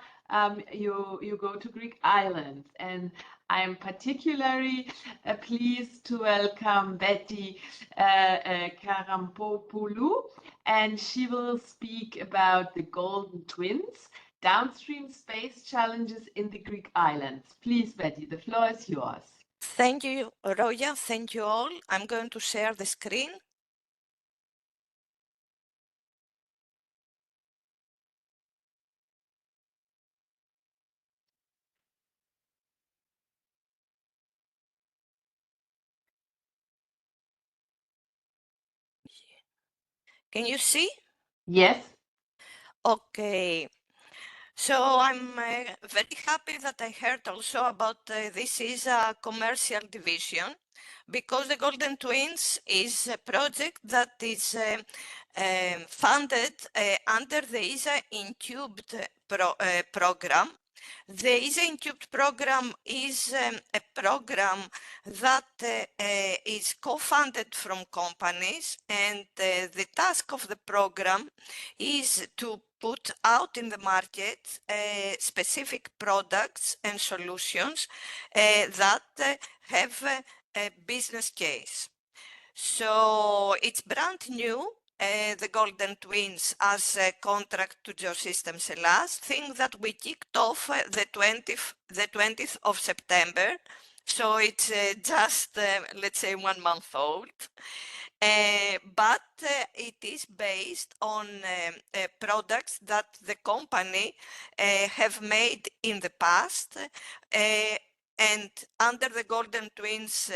S1: you go to Greek islands. And I'm particularly pleased to welcome Betty Karampopoulou, and she will speak about the Golden Twins, downstream space challenges in the Greek islands. Please, Betty, the floor is yours.
S6: Thank you, Roya. Thank you all. I'm going to share the screen. Can you see?
S1: Yes.
S6: Okay. So I'm very happy that I heard also about this is a commercial division, because the Golden Twins is a project that is funded under the ESA Incubed program. The ESA Incubed program is a program that is co-funded from companies, and the task of the program is to put out in the market specific products and solutions that have a business case. So it's brand new, the Golden Twins as a contract to Geosystems Hellas, thing that we kicked off the 20th of September. So it's just, let's say, 1 month old. But it is based on products that the company have made in the past. And under the Golden Twins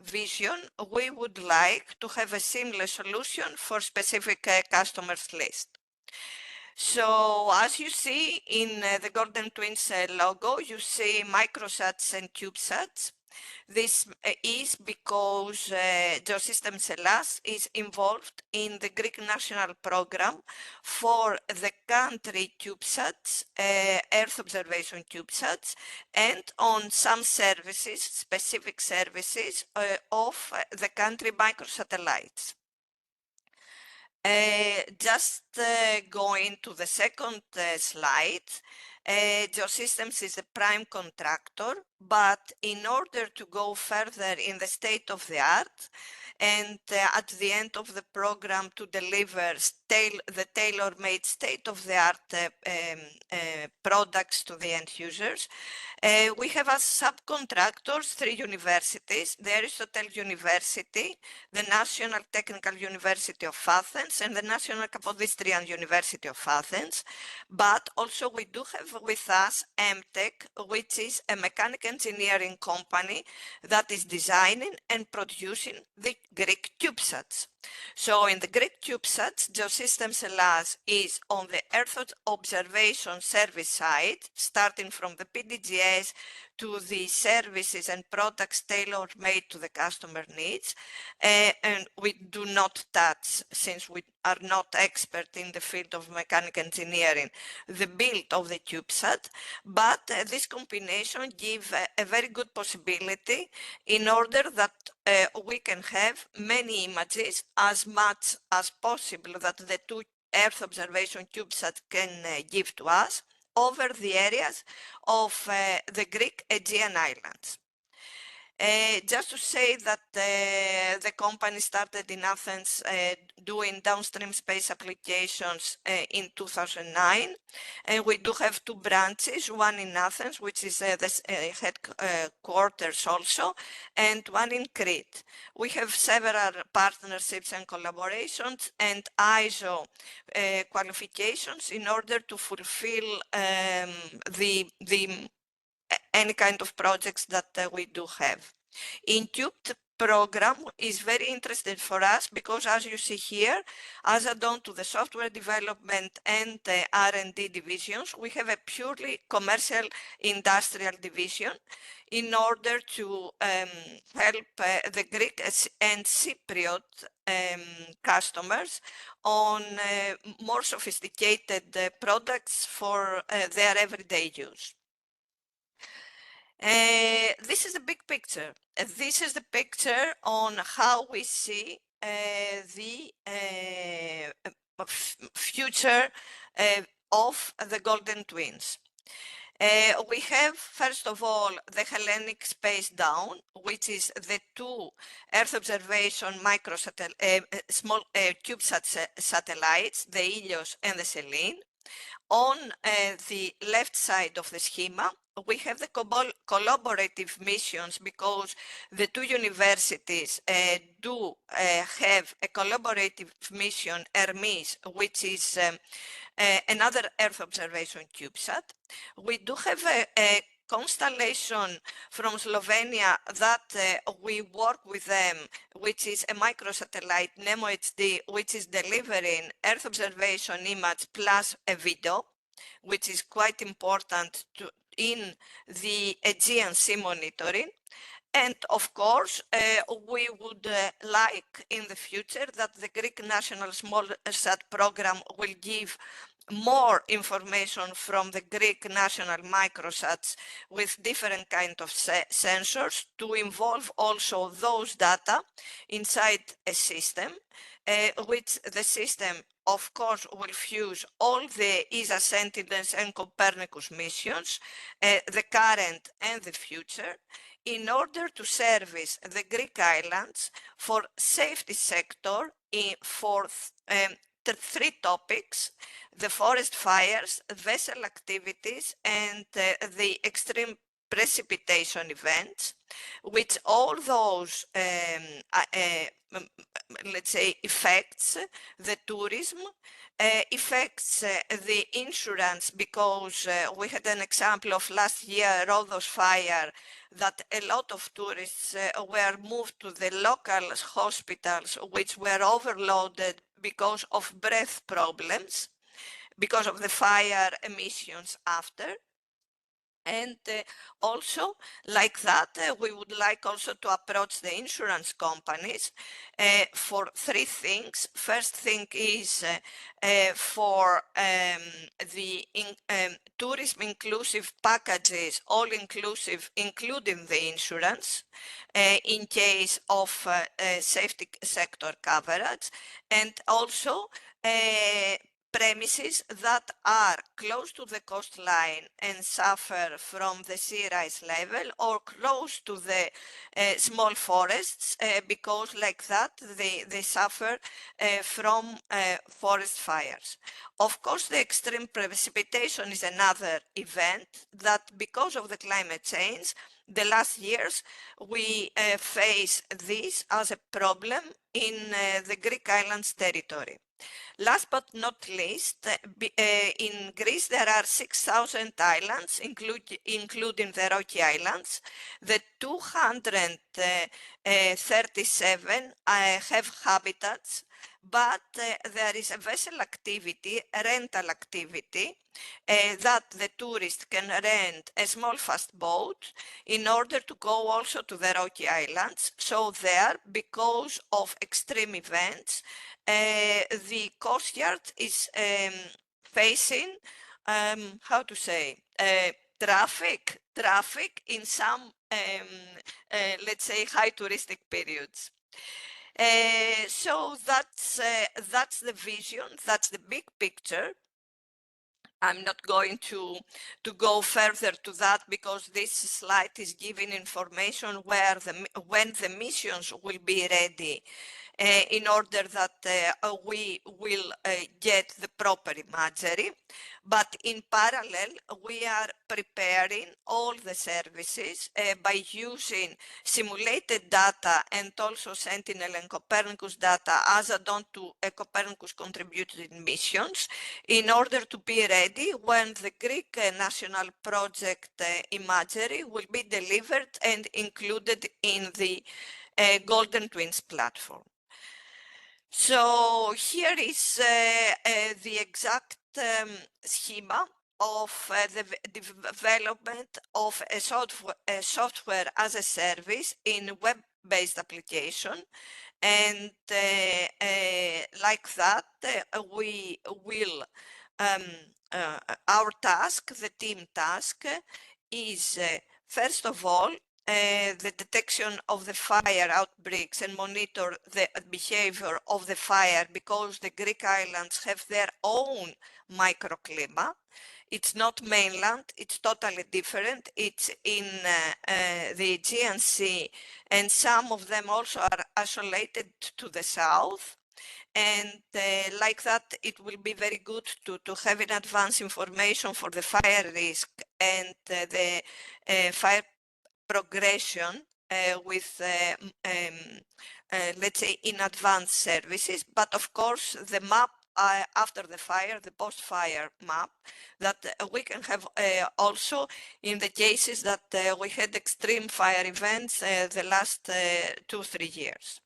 S6: vision, we would like to have a seamless solution for specific customers list. So as you see in the Golden Twins logo, you see microsats and CubeSats. This is because Geosystems Hellas is involved in the Greek national program for the country CubeSats, Earth observation CubeSats, and on some services, specific services of the country microsatellites. Just going to the second slide, Geosystems is a prime contractor, but in order to go further in the state of the art, and at the end of the program to deliver the tailor-made state-of-the-art products to the end users, we have as subcontractors 3 universities: the Aristotle University, the National Technical University of Athens, and the National Kapodistrian University of Athens. But also we do have with us MTech, which is a mechanical engineering company that is designing and producing the Greek CubeSats. So in the Greek CubeSats, Geosystems Hellas is on the Earth observation service side, starting from the PDGS to the services and products tailor-made to the customer needs. And we do not touch, since we are not expert in the field of mechanical engineering, the build of the CubeSat, but this combination gives a very good possibility in order that we can have many images as much as possible that the 2 Earth observation CubeSat can give to us over the areas of the Greek Aegean Islands. Just to say that the company started in Athens doing downstream space applications in 2009, and we do have 2 branches, one in Athens, which is the headquarters also, and one in Crete. We have several partnerships and collaborations and ISO qualifications in order to fulfill any kind of projects that we do have. InCubed program is very interesting for us because, as you see here, as add-on to the software development and the R&D divisions, we have a purely commercial industrial division in order to help the Greek and Cypriot customers on more sophisticated products for their everyday use. This is the big picture. This is the picture on how we see the future of the Golden Twins. We have, first of all, the Hellenic Space Down, which is the 2 Earth observation small CubeSat satellites, the Ilios and the Selene. On the left side of the schema, we have the collaborative missions because the 2 universities do have a collaborative mission, Hermes, which is another Earth observation CubeSat. We do have a constellation from Slovenia that we work with them, which is a microsatellite, Nemo HD, which is delivering Earth observation image plus a video, which is quite important in the Aegean Sea monitoring. And of course, we would like in the future that the Greek National Small Sat program will give more information from the Greek national microsats with different kind of sensors to involve also those data inside a system, which the system of course will fuse all the ESA Sentinels and Copernicus missions, the current and the future, in order to service the Greek islands for safety sector for 3 topics: the forest fires, vessel activities, and the extreme precipitation events, which all those, let's say, affects the tourism, affects the insurance, because we had an example of last year, Rhodos fire, that a lot of tourists were moved to the local hospitals, which were overloaded because of breath problems, because of the fire emissions after. And also, like that, we would like also to approach the insurance companies for 3 things. First thing is for the tourism inclusive packages, all inclusive, including the insurance, in case of safety sector coverage, and also premises that are close to the coastline and suffer from the sea rise level, or close to the small forests, because like that they suffer from forest fires. Of course, the extreme precipitation is another event that, because of the climate change, the last years we face this as a problem in the Greek islands territory. Last but not least, in Greece there are 6,000 islands, including the Rocky Islands. The 237 have habitats, but there is a vessel activity, rental activity, that the tourist can rent a small fast boat in order to go also to the Rocky Islands. So there, because of extreme events, the coast guard is facing, how to say, traffic in some, let's say, high touristic periods. So that's the vision, that's the big picture. I'm not going to go further to that, because this slide is giving information when the missions will be ready, in order that we will get the proper imagery. But in parallel, we are preparing all the services by using simulated data and also Sentinel and Copernicus data as add-on to Copernicus contributed missions, in order to be ready when the Greek national project imagery will be delivered and included in the Golden Twins platform. So here is the exact schema of the development of a software as a service in web-based application. And like that, we will, our task, the team task, is first of all, the detection of the fire outbreaks and monitor the behavior of the fire, because the Greek islands have their own microclimate. It's not mainland, it's totally different. It's in the Aegean Sea, and some of them also are isolated to the south. And like that, it will be very good to have in advance information for the fire risk and the fire progression with, let's say, in advance services. But of course, the map after the fire, the post-fire map, that we can have also in the cases that we had extreme fire events the last 2-3 years.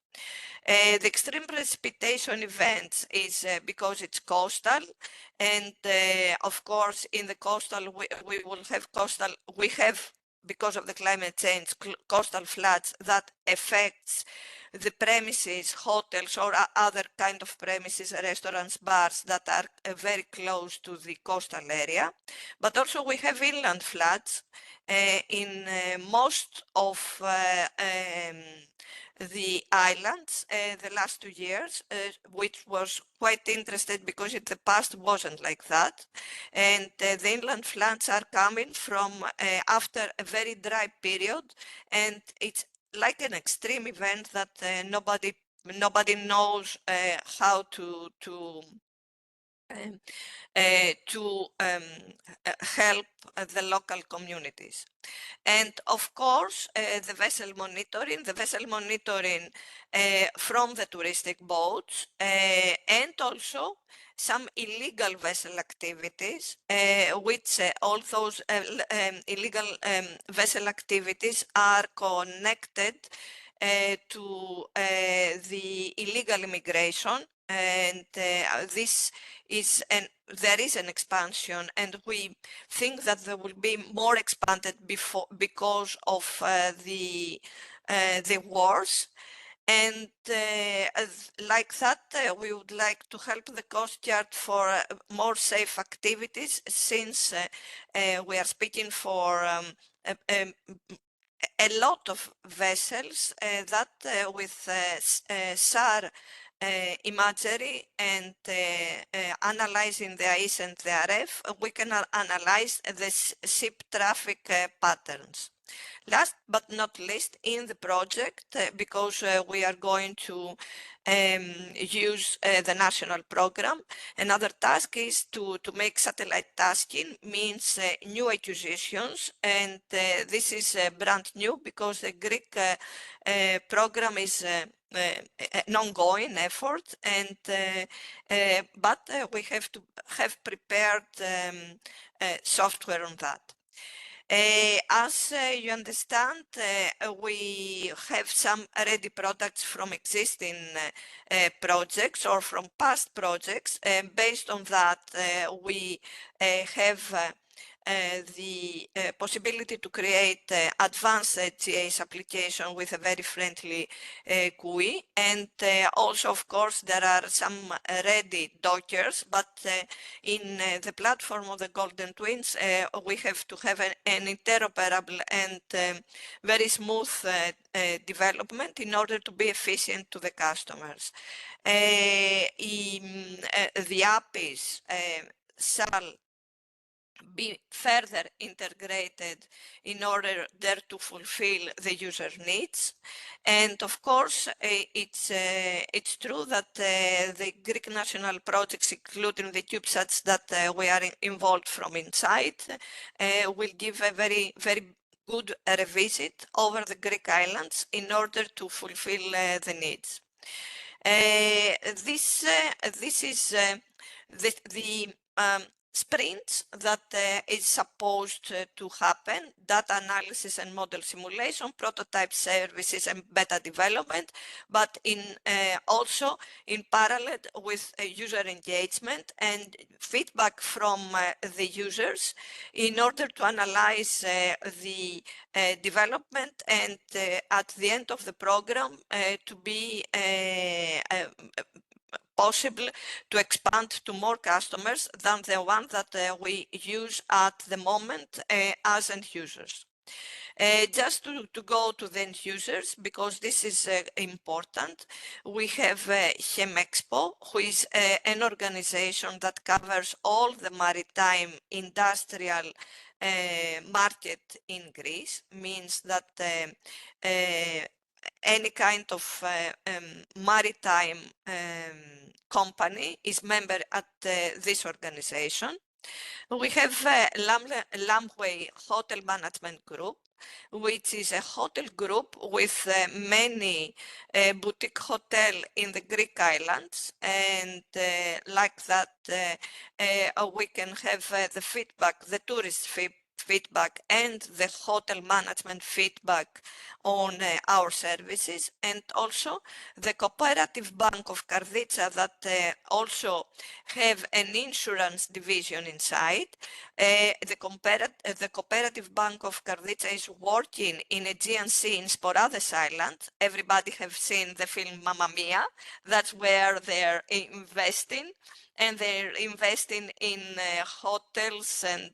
S6: The extreme precipitation events is because it's coastal, and of course in the coastal we will have because of the climate change, coastal floods that affects the premises, hotels or other kind of premises, restaurants, bars that are very close to the coastal area. But also we have inland floods in most of the islands the last 2 years, which was quite interesting because in the past wasn't like that. And the inland floods are coming from after a very dry period, and it's like an extreme event that nobody knows how to help the local communities. And of course, the vessel monitoring from the touristic boats, and also some illegal vessel activities, which all those illegal vessel activities are connected to the illegal immigration. And this is there is an expansion, and we think that there will be more expanded because of the wars. And like that, we would like to help the Coast Guard for more safe activities, since we are speaking for a lot of vessels that with SAR imagery and analyzing the AIS and the RF, we can analyze the ship traffic patterns. Last but not least, in the project, because we are going to use the national program, another task is to make satellite tasking, means new acquisitions, and this is brand new because the Greek program is an ongoing effort, and but we have to have prepared software on that. As you understand, we have some ready products from existing projects or from past projects. Based on that, we have the possibility to create advanced GIS application with a very friendly GUI. And also, of course, there are some ready Dockers, but in the platform of the Golden Twins, we have to have an interoperable and very smooth development in order to be efficient to the customers. The APIs shall be further integrated in order there to fulfill the user needs. And of course, it's true that the Greek national projects, including the CubeSats that we are involved from inside, will give a very good revisit over the Greek islands in order to fulfill the needs. This is the sprint that is supposed to happen: data analysis and model simulation, prototype services and beta development, but in also in parallel with user engagement and feedback from the users in order to analyze the development and at the end of the program to be possible to expand to more customers than the one that we use at the moment as end users. Just to go to the end users, because this is important, we have Chemexpo, who is an organization that covers all the maritime industrial market in Greece, means that any kind of maritime company is member at this organization. We have Lamway Hotel Management Group, which is a hotel group with many boutique hotel in the Greek islands, and like that we can have the feedback, the tourist feedback and the hotel management feedback on our services. And also the Cooperative Bank of Karditsa that also have an insurance division inside. The Cooperative Bank of Karditsa is working in Aegean Sea in Sporades Island. Everybody have seen the film Mamma Mia. That's where they're investing. And they're investing in hotels and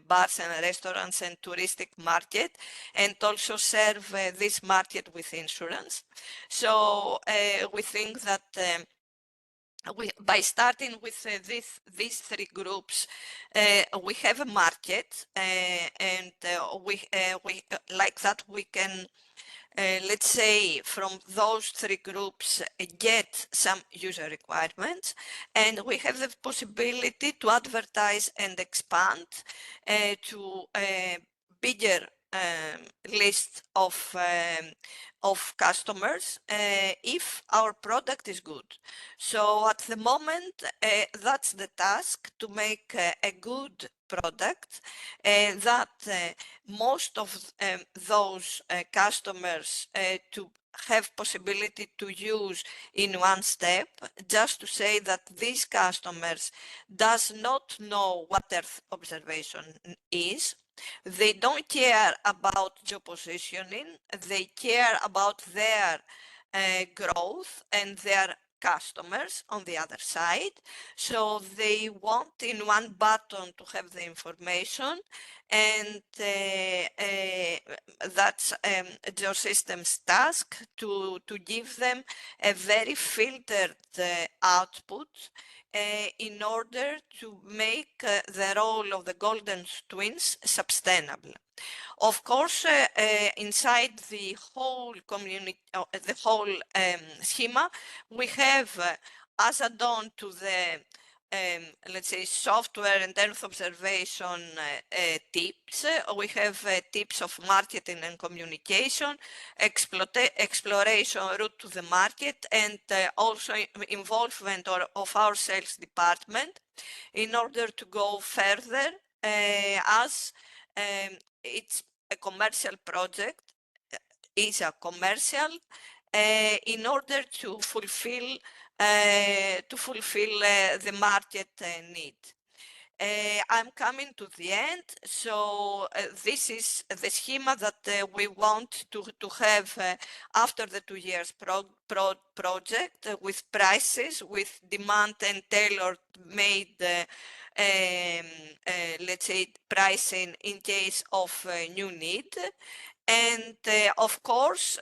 S6: bars and restaurants and touristic market, and also serve this market with insurance. So we think that by starting with these three groups, we have a market, and we like that we can let's say from those three groups get some user requirements, and we have the possibility to advertise and expand to a bigger list of customers if our product is good. So at the moment, that's the task, to make a good product that most of those customers to have possibility to use in one step. Just to say that these customers does not know what Earth observation is. They don't care about geopositioning. They care about their growth and their customers on the other side. So they want in one button to have the information, and that's Geosystem's task to give them a very filtered output in order to make the role of the golden twins sustainable. Of course, inside the whole community, the whole schema, we have as add-on to the let's say software and Earth observation tips. We have tips of marketing and communication, exploration route to the market, and also involvement of our sales department in order to go further as it's a commercial project, is a commercial in order to fulfill the market need. I'm coming to the end, so this is the schema that we want to have after the 2 years project with prices, with demand and tailor-made let's say pricing in case of new need. And of course,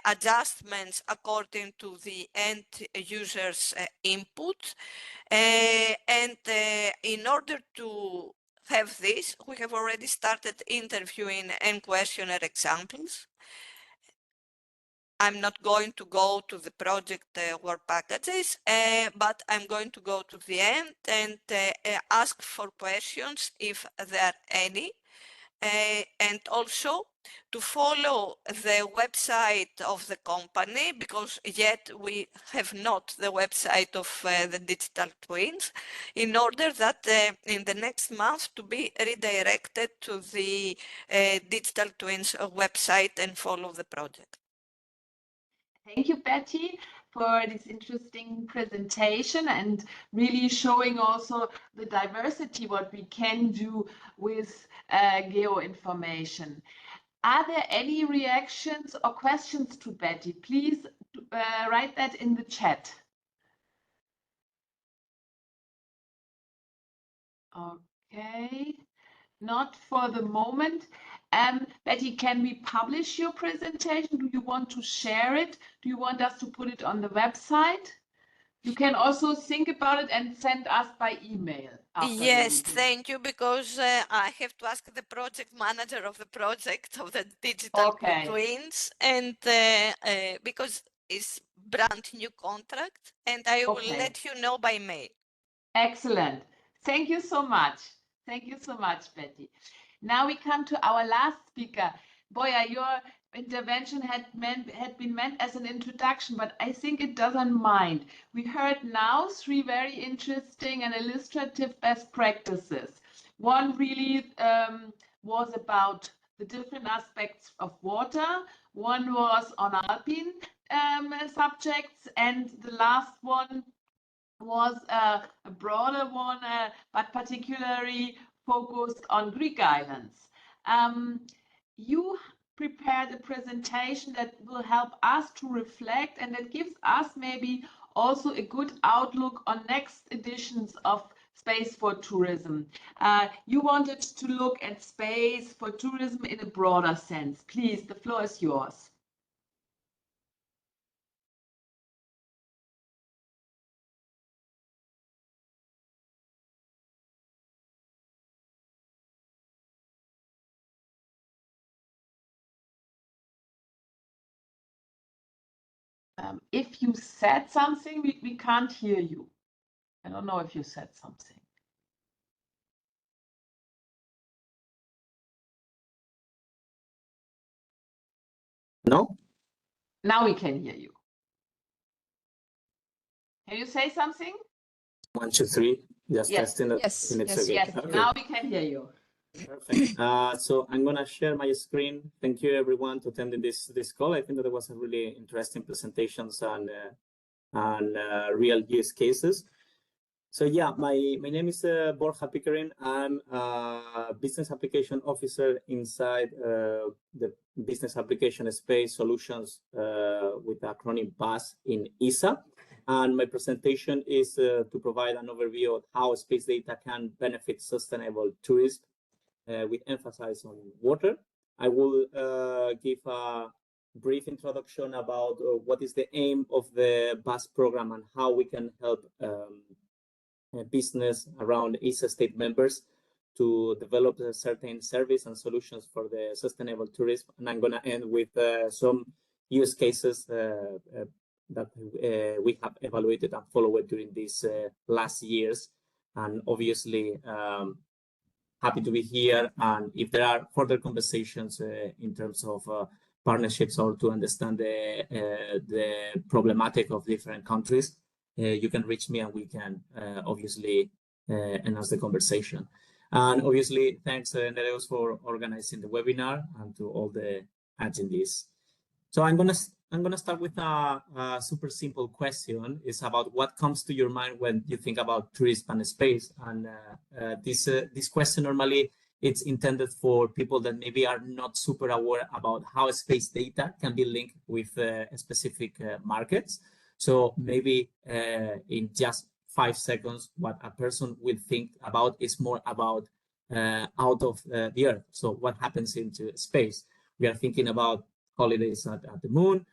S6: adjustments according to the end user's input. And in order to have this, we have already started interviewing and questionnaire examples. I'm not going to go to the project work packages, but I'm going to go to the end and ask for questions if there are any. And also to follow the website of the company, because yet we have not the website of the digital twins, in order that in the next month to be redirected to the digital twins website and follow the project.
S1: Thank you, Betty, for this interesting presentation and really showing also the diversity, what we can do with geoinformation. Are there any reactions or questions to Betty? Please write that in the chat. Okay, not for the moment. Betty, can we publish your presentation? Do you want to share it? Do you want us to put it on the website? You can also think about it and send us by email.
S6: Yes, thank you, because I have to ask the project manager of the project of the digital twins, and because it's brand new contract, and I will let you know by mail.
S1: Excellent. Thank you so much. Thank you so much, Betty. Now we come to our last speaker. Boya, your intervention had been meant as an introduction, but I think it doesn't mind. We heard now 3 very interesting and illustrative best practices. One really was about the different aspects of water. One was on alpine subjects, and the last one was a broader one, but particularly focused on Greek islands. You prepared a presentation that will help us to reflect, and that gives us maybe also a good outlook on next editions of Space for Tourism. You wanted to look at space for tourism in a broader sense. Please, the floor is yours. If you said something, we can't hear you. I don't know if you said something.
S7: No?
S1: Now we can hear you. Can you say something?
S7: 1, 2, 3. Just testing it.
S3: Yes.
S7: Okay.
S1: Yes. Okay. Now we can hear you.
S7: Perfect. So I'm gonna share my screen. Thank you everyone to attending this call. I think that it was a really interesting presentations and real use cases. So yeah, my name is Borja Pickering. I'm a business application officer inside the business application space solutions with the acronym BUS in ESA. And my presentation is to provide an overview of how space data can benefit sustainable tourism with emphasis on water. I will give a brief introduction about what is the aim of the BUS program and how we can help business around ESA state members to develop a certain service and solutions for the sustainable tourism. And I'm going to end with some use cases that we have evaluated and followed during these last years. And obviously, happy to be here. And if there are further conversations in terms of partnerships or to understand the problematic of different countries, you can reach me and we can obviously enhance the conversation. And obviously, thanks NEREUS for organizing the webinar and to all the attendees. So I'm gonna start with a super simple question. It's about what comes to your mind when you think about tourism and space. And this question normally it's intended for people that maybe are not super aware about how space data can be linked with specific markets. So maybe in just 5 seconds, what a person will think about is more about out of the Earth. So what happens into space? We are thinking about holidays at the moon,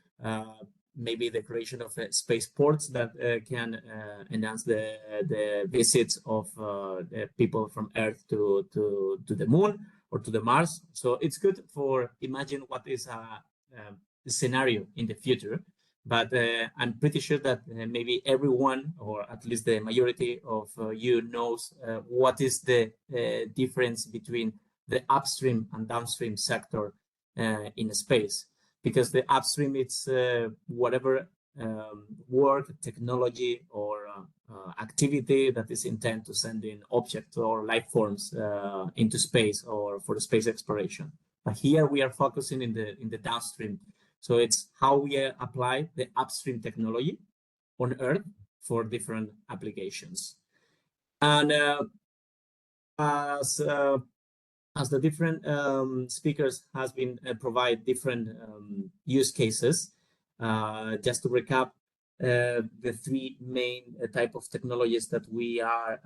S7: maybe the creation of spaceports that can enhance the visits of the people from Earth to the moon or to the Mars. So it's good for imagine what is a scenario in the future. But I'm pretty sure that maybe everyone, or at least the majority of you knows what is the difference between the upstream and downstream sector in space. Because the upstream, it's whatever work, technology, or activity that is intended to send in objects or life forms into space or for space exploration. But here we are focusing in the downstream. So it's how we apply the upstream technology on Earth for different applications. And as the different speakers has been provide different use cases, just to recap, the 3 main type of technologies that we are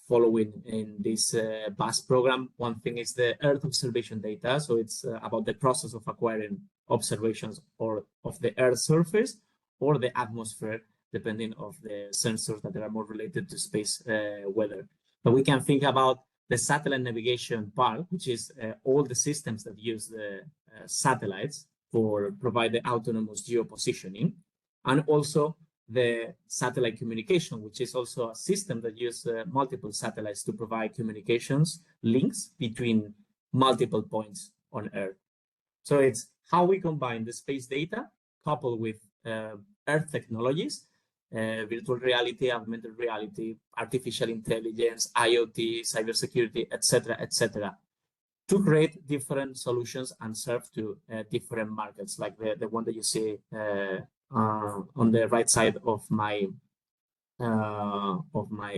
S7: following in this BUS program. One thing is the Earth observation data. So it's about the process of acquiring observations or of the Earth's surface or the atmosphere, depending on the sensors that are more related to space weather. But we can think about the satellite navigation part, which is all the systems that use the satellites for provide the autonomous geopositioning, and also the satellite communication, which is also a system that uses multiple satellites to provide communications links between multiple points on Earth. So it's how we combine the space data coupled with Earth technologies, virtual reality, augmented reality, artificial intelligence, IoT, cybersecurity, etc., to create different solutions and serve to different markets, like the one that you see on the right side of my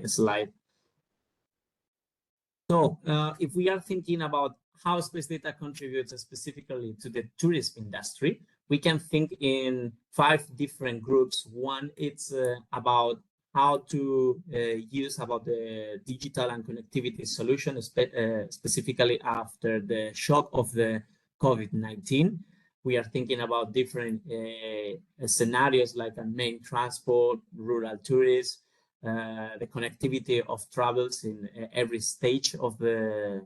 S7: slide. So if we are thinking about how space data contributes specifically to the tourism industry, we can think in 5 different groups. One, it's about how to use about the digital and connectivity solution, specifically after the shock of the COVID-19. We are thinking about different scenarios like a main transport, rural tourism, the connectivity of travels in every stage of the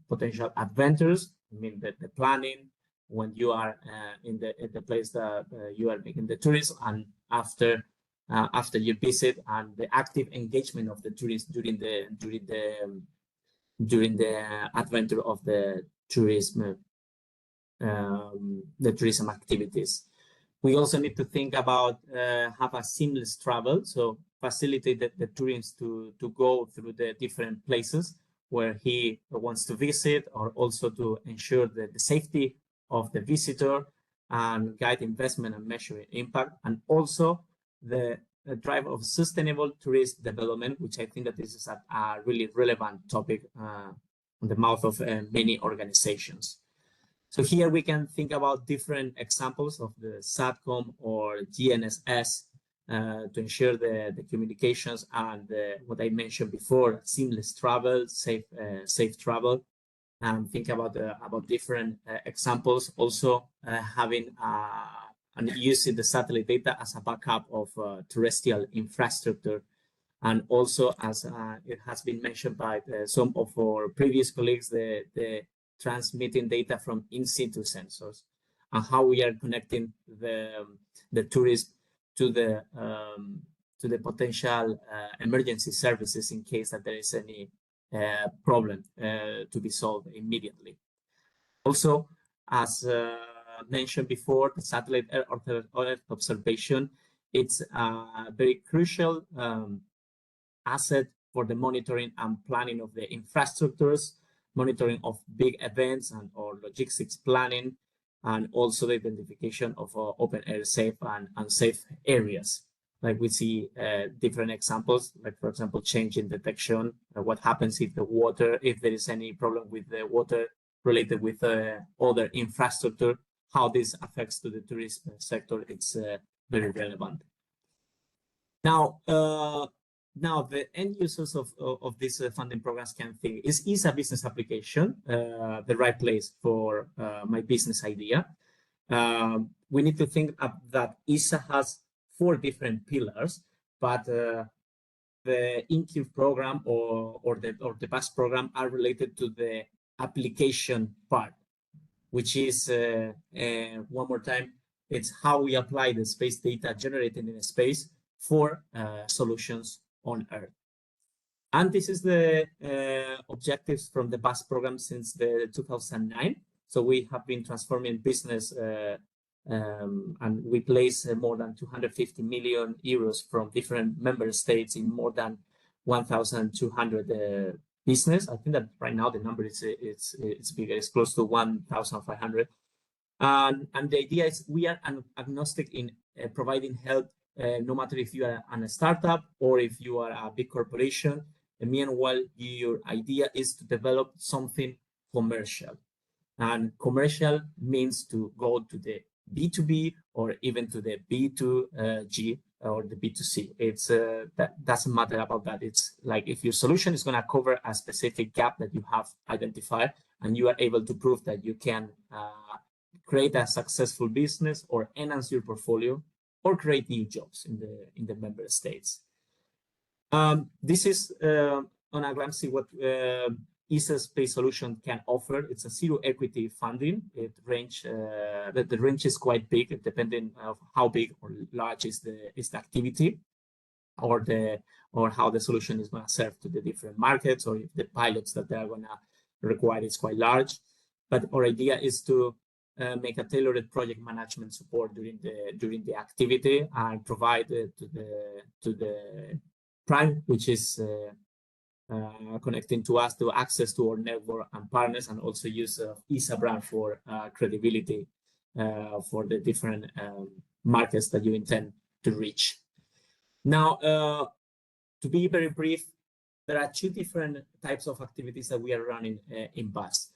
S7: potential adventures. I mean the planning when you are in the place that you are making the tourism, and after you visit, and the active engagement of the tourists during the adventure of the tourism activities. We also need to think about have a seamless travel, so facilitate the tourists to go through the different places where he wants to visit, or also to ensure the safety of the visitor and guide investment and measure impact, and also the drive of sustainable tourist development, which I think that this is a really relevant topic on the mouth of many organizations. So here we can think about different examples of the SATCOM or GNSS to ensure the communications and what I mentioned before, seamless travel, safe travel, and think about different examples. Also having and using the satellite data as a backup of terrestrial infrastructure. And also, as it has been mentioned by some of our previous colleagues, the transmitting data from in situ sensors and how we are connecting the tourists to the potential emergency services in case that there is any problem to be solved immediately. Also, as mentioned before, the satellite Earth observation, it's a very crucial asset for the monitoring and planning of the infrastructures, monitoring of big events and or logistics planning, and also the identification of open air safe and unsafe areas. Like we see different examples, like for example, change in detection, what happens if there is any problem with the water related with other infrastructure, how this affects to the tourism sector, it's very relevant. Now, the end users of these funding programs can think, is a business application the right place for my business idea? We need to think that ESA has 4 different pillars, but the InCube program or the BUS program are related to the application part, which is, one more time, it's how we apply the space data generated in space for solutions on Earth. And this is the objectives from the BUS program since the 2009. So we have been transforming business and we place more than 250 million euros from different member states in more than 1,200 business. I think that right now the number is bigger, it's close to 1,500. And the idea is we are agnostic in providing help, no matter if you are a startup or if you are a big corporation. And meanwhile, your idea is to develop something commercial. And commercial means to go to the B2B or even to the B2G or the B2C. It's that doesn't matter about that. It's like if your solution is going to cover a specific gap that you have identified and you are able to prove that you can create a successful business or enhance your portfolio or create new jobs in the member states. This is on a glance see what ESA Space Solution can offer. It's a zero equity funding. The range is quite big, depending on how big or large is the activity, or how the solution is going to serve to the different markets, or if the pilots that they are going to require is quite large. But our idea is to make a tailored project management support during the activity and provide to the prime, which is connecting to us to access to our network and partners, and also use ESA brand for credibility for the different markets that you intend to reach. Now, to be very brief, there are 2 different types of activities that we are running in BUS.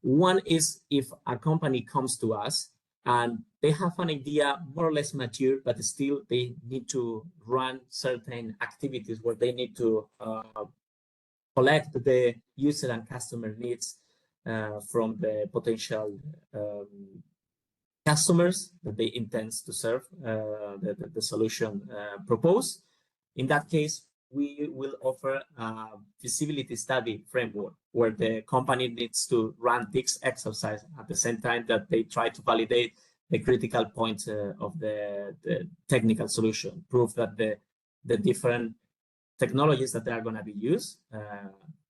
S7: One is if a company comes to us and they have an idea more or less mature, but still they need to run certain activities where they need to collect the user and customer needs from the potential customers that they intend to serve, the solution proposed. In that case, we will offer a feasibility study framework where the company needs to run this exercise at the same time that they try to validate the critical points of the technical solution, prove that the different technologies that are going to be used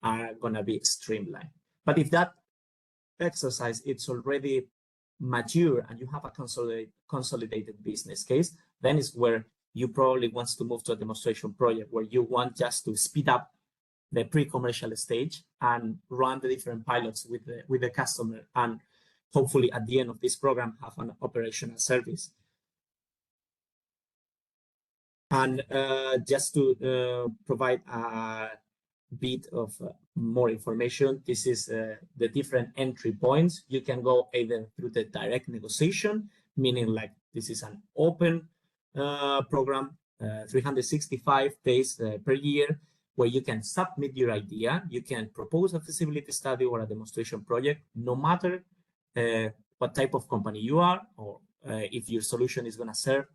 S7: are going to be streamlined. But if that exercise it's already mature and you have a consolidated business case, then is where you probably want to move to a demonstration project where you want just to speed up the pre-commercial stage and run the different pilots with the customer, and hopefully at the end of this program have an operational service. And just to provide a bit of more information, this is the different entry points. You can go either through the direct negotiation, meaning like this is an open program, 365 days per year, where you can submit your idea, you can propose a feasibility study or a demonstration project, no matter what type of company you are, or if your solution is going to serve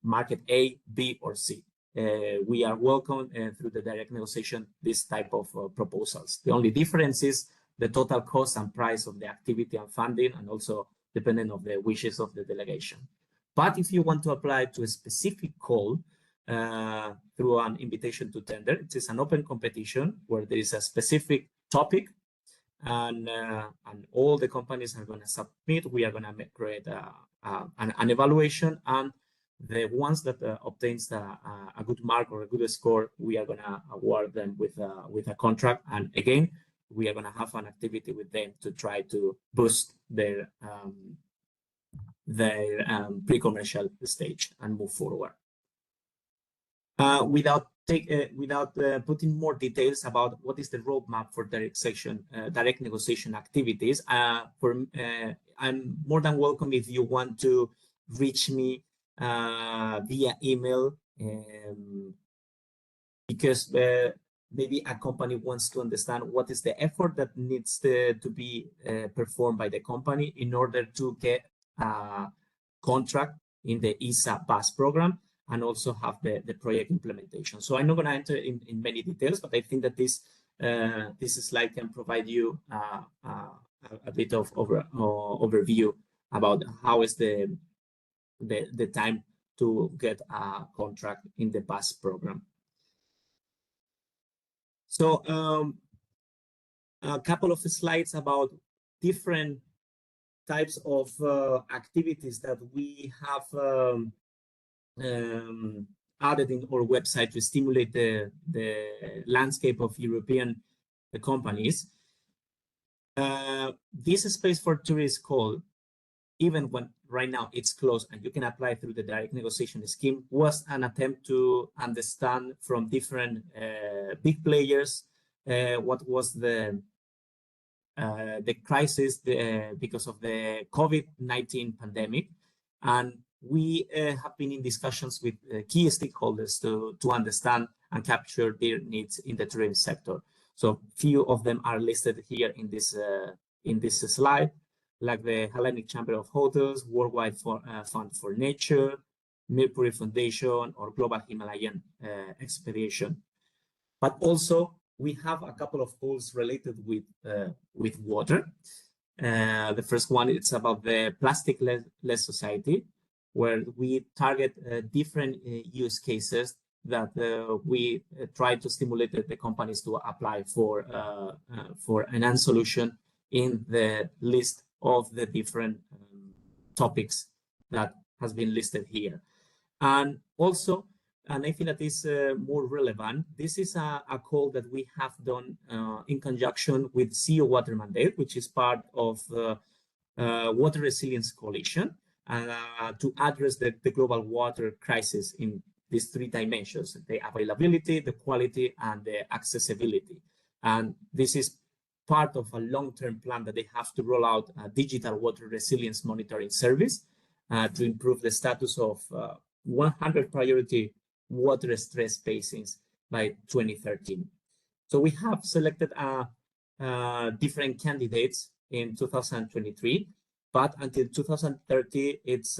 S7: market A, B, or C. We are welcome through the direct negotiation this type of proposals. The only difference is the total cost and price of the activity and funding, and also depending on the wishes of the delegation. But if you want to apply to a specific call through an invitation to tender, it is an open competition where there is a specific topic, and all the companies are going to submit. We are going to create an evaluation, and the ones that obtains a good mark or a good score, we are going to award them with a contract. And again, we are going to have an activity with them to try to boost their pre-commercial stage and move forward. Without putting more details about what is the roadmap for direct negotiation activities, I'm more than welcome if you want to reach me via email, because maybe a company wants to understand what is the effort that needs to be performed by the company in order to get a contract in the ESA BUS program, and also have the project implementation. So I'm not going to enter in many details, but I think that this slide can provide you a bit of overview about how is the time to get a contract in the BUS program. So a couple of slides about different types of activities that we have added in our website to stimulate the landscape of European companies. This space for tourists call, even when right now it's closed and you can apply through the direct negotiation scheme, was an attempt to understand from different big players what was the crisis because of the COVID-19 pandemic. And we have been in discussions with key stakeholders to understand and capture their needs in the tourism sector. So few of them are listed here in this slide, like the Hellenic Chamber of Hotels, Worldwide Fund for Nature, Mercury Foundation, or Global Himalayan Expedition. But also we have a couple of goals related with water. The first one, it's about the plastic-less society, where we target different use cases that we try to stimulate the companies to apply for an end solution in the list of the different topics that has been listed here. And also, and I think that is more relevant, this is a call that we have done in conjunction with CEO Water Mandate, which is part of the Water Resilience Coalition, to address the global water crisis in these three dimensions: the availability, the quality, and the accessibility. And this is part of a long-term plan that they have to roll out a digital water resilience monitoring service to improve the status of 100 priority water stress basins by 2013. So we have selected different candidates in 2023, but until 2030, it's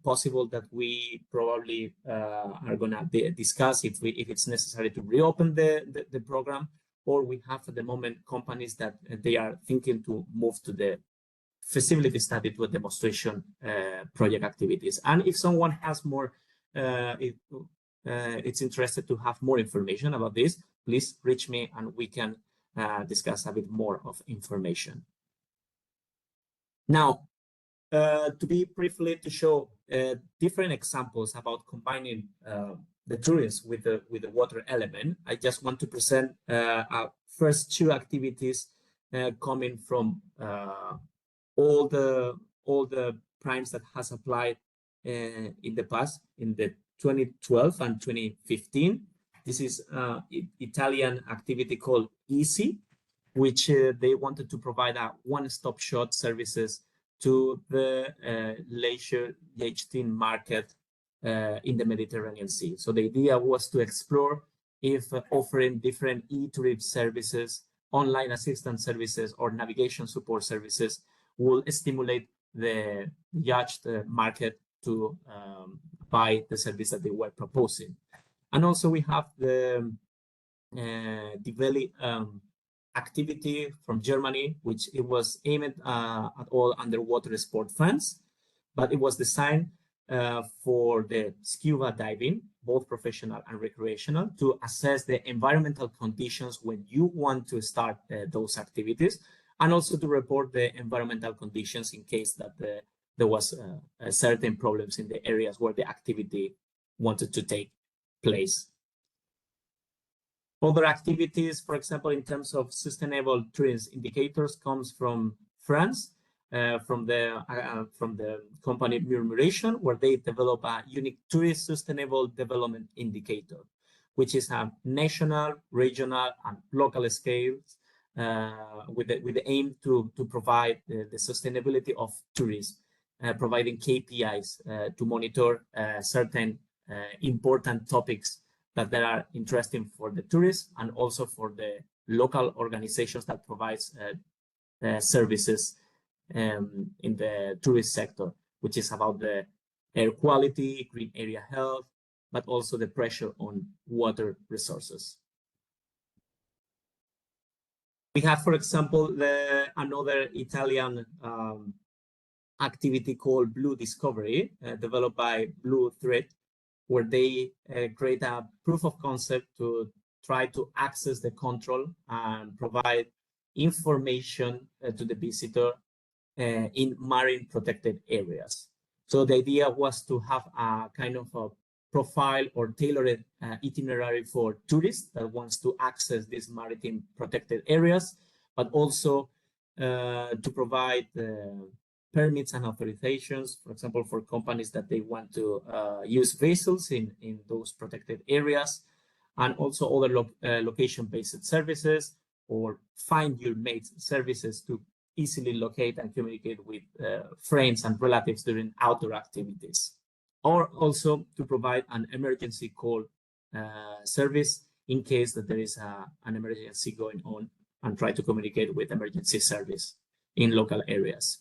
S7: possible that we probably are going to discuss if it's necessary to reopen the program, or we have at the moment companies that they are thinking to move to the feasibility study to a demonstration project activities. And if someone has more, it's interested to have more information about this, please reach me and we can discuss a bit more of information. Now, to be briefly to show different examples about combining the tourism with the water element, I just want to present our first two activities coming from all the primes that has applied in the past, in the 2012 and 2015. This is Italian activity called EASY, which they wanted to provide a one-stop shop services to the leisure yachting market in the Mediterranean Sea. So the idea was to explore if offering different e-tourism services, online assistance services, or navigation support services will stimulate the yacht market to buy the service that they were proposing. And also we have the activity from Germany, which it was aimed at all underwater sport fans, but it was designed for the scuba diving, both professional and recreational, to assess the environmental conditions when you want to start those activities, and also to report the environmental conditions in case that there was certain problems in the areas where the activity wanted to take place. Other activities, for example, in terms of sustainable tourism indicators, comes from France, from the company NEREUS, where they develop a unique tourist sustainable development indicator, which is a national, regional, and local scales with the aim to provide the sustainability of tourism, providing KPIs to monitor certain important topics that are interesting for the tourists and also for the local organizations that provides services in the tourist sector, which is about the air quality, green area health, but also the pressure on water resources. We have, for example, another Italian activity called Blue Discovery, developed by Blue Thread, where they create a proof of concept to try to access the control and provide information to the visitor in marine protected areas. So the idea was to have a kind of a profile or tailored itinerary for tourists that wants to access these maritime protected areas, but also to provide permits and authorizations, for example, for companies that they want to use vessels in those protected areas, and also other location-based services or find your mate services to easily locate and communicate with friends and relatives during outdoor activities, or also to provide an emergency call service in case that there is an emergency going on, and try to communicate with emergency service in local areas.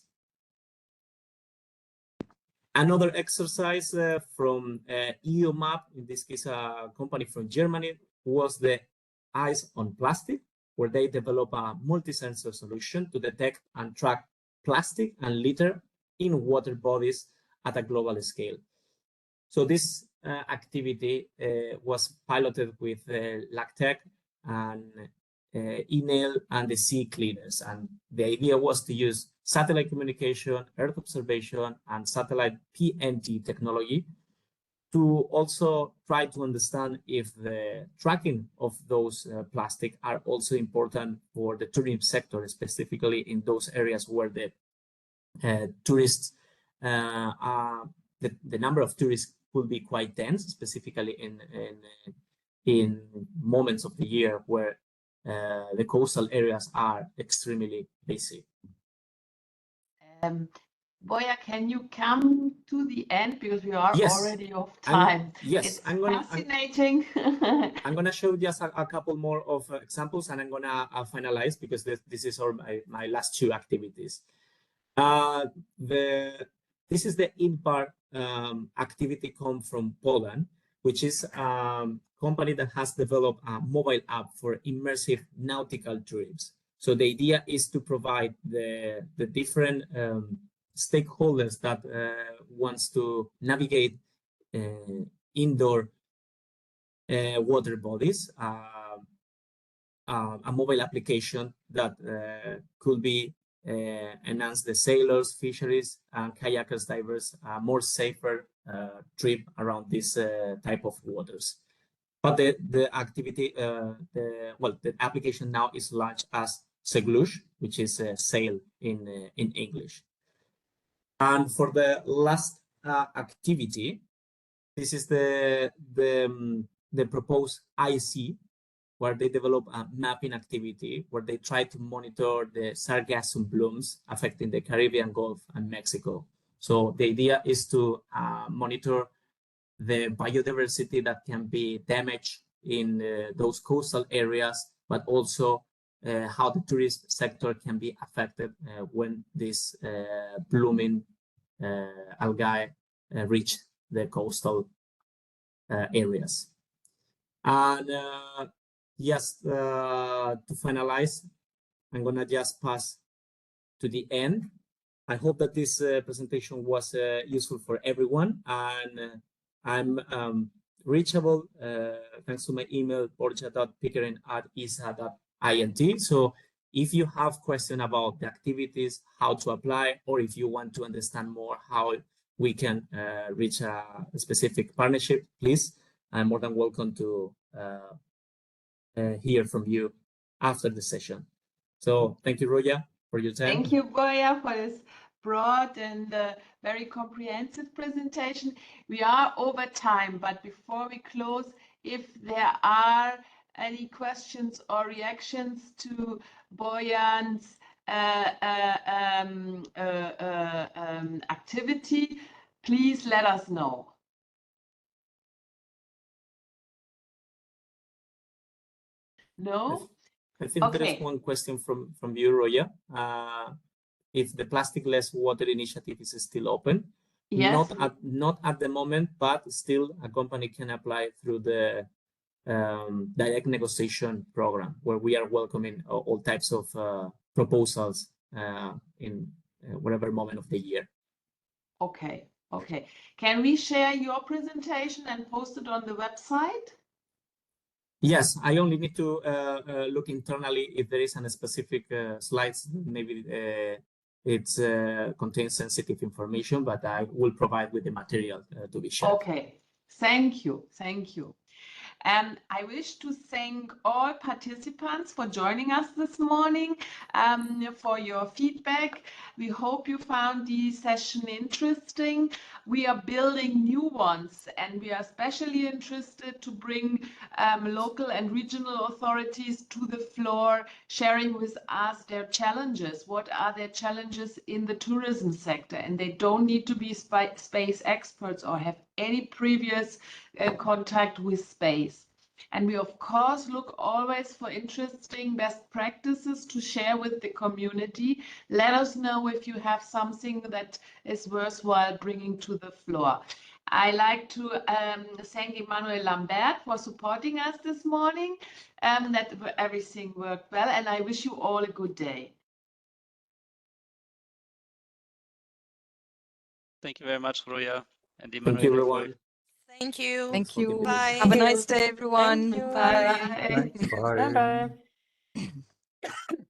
S7: Another exercise from EUMAP, in this case a company from Germany, was the Eyes on Plastic, where they develop a multi-sensor solution to detect and track plastic and litter in water bodies at a global scale. So this activity was piloted with LACTEC and ENEL and the sea cleaners. And the idea was to use satellite communication, Earth observation, and satellite PNT technology to also try to understand if the tracking of those plastic are also important for the tourism sector, specifically in those areas where the tourists, the number of tourists could be quite dense, specifically in moments of the year where the coastal areas are extremely busy.
S1: Boya, can you come to the end, because we are already off time?
S7: Yes,
S1: it's fascinating.
S7: I'm gonna show just a couple more of examples, and I'm gonna finalize, because this is all my last two activities. This is the INPAR activity come from Poland, which is a company that has developed a mobile app for immersive nautical trips. So the idea is to provide the different stakeholders that wants to navigate indoor water bodies, a mobile application that could be enhance the sailors, fisheries, and kayakers, divers, more safer trip around this type of waters. But the activity, the application now is launched as Seglush, which is sail in English. And for the last activity, this is the proposed IC, where they develop a mapping activity where they try to monitor the sargassum blooms affecting the Caribbean Gulf and Mexico. So the idea is to monitor the biodiversity that can be damaged in those coastal areas, but also how the tourism sector can be affected when this blooming algae reach the coastal areas. And just to finalize, I'm gonna just pass to the end. I hope that this presentation was useful for everyone, and I'm reachable thanks to my email borja.pickering@isa.int. So if you have questions about the activities, how to apply, or if you want to understand more how we can reach a specific partnership, please, I'm more than welcome to hear from you after the session. So thank you, Roya, for your time.
S1: Thank you, Borja, for this broad and very comprehensive presentation. We are over time, but before we close, if there are any questions or reactions to Borjan's activity, please let us know. No?
S7: I think there is one question from you, Roya. If the plastic-less water initiative is still open.
S1: Yes.
S7: Not at the moment, but still a company can apply through the direct negotiation program, where we are welcoming all types of proposals in whatever moment of the year.
S1: Okay. Okay. Can we share your presentation and post it on the website?
S7: Yes, I only need to look internally if there is a specific slides. Maybe it contains sensitive information, but I will provide with the material to be shared.
S1: Okay, thank you. Thank you. I wish to thank all participants for joining us this morning, for your feedback. We hope you found the session interesting. We are building new ones, and we are especially interested to bring local and regional authorities to the floor, sharing with us their challenges. What are their challenges in the tourism sector? And they don't need to be space experts or have any previous contact with space. And we, of course, look always for interesting best practices to share with the community. Let us know if you have something that is worthwhile bringing to the floor. I like to thank Emmanuel Lambert for supporting us this morning, that everything worked well, and I wish you all a good day.
S4: Thank you very much, Roya and Emmanuel.
S7: Thank you, everyone.
S6: Thank you.
S3: Thank you.
S6: Bye.
S3: Have a nice day, everyone.
S6: Thank you.
S3: Bye.
S1: Bye.
S2: Thanks, bye.
S1: Bye-bye.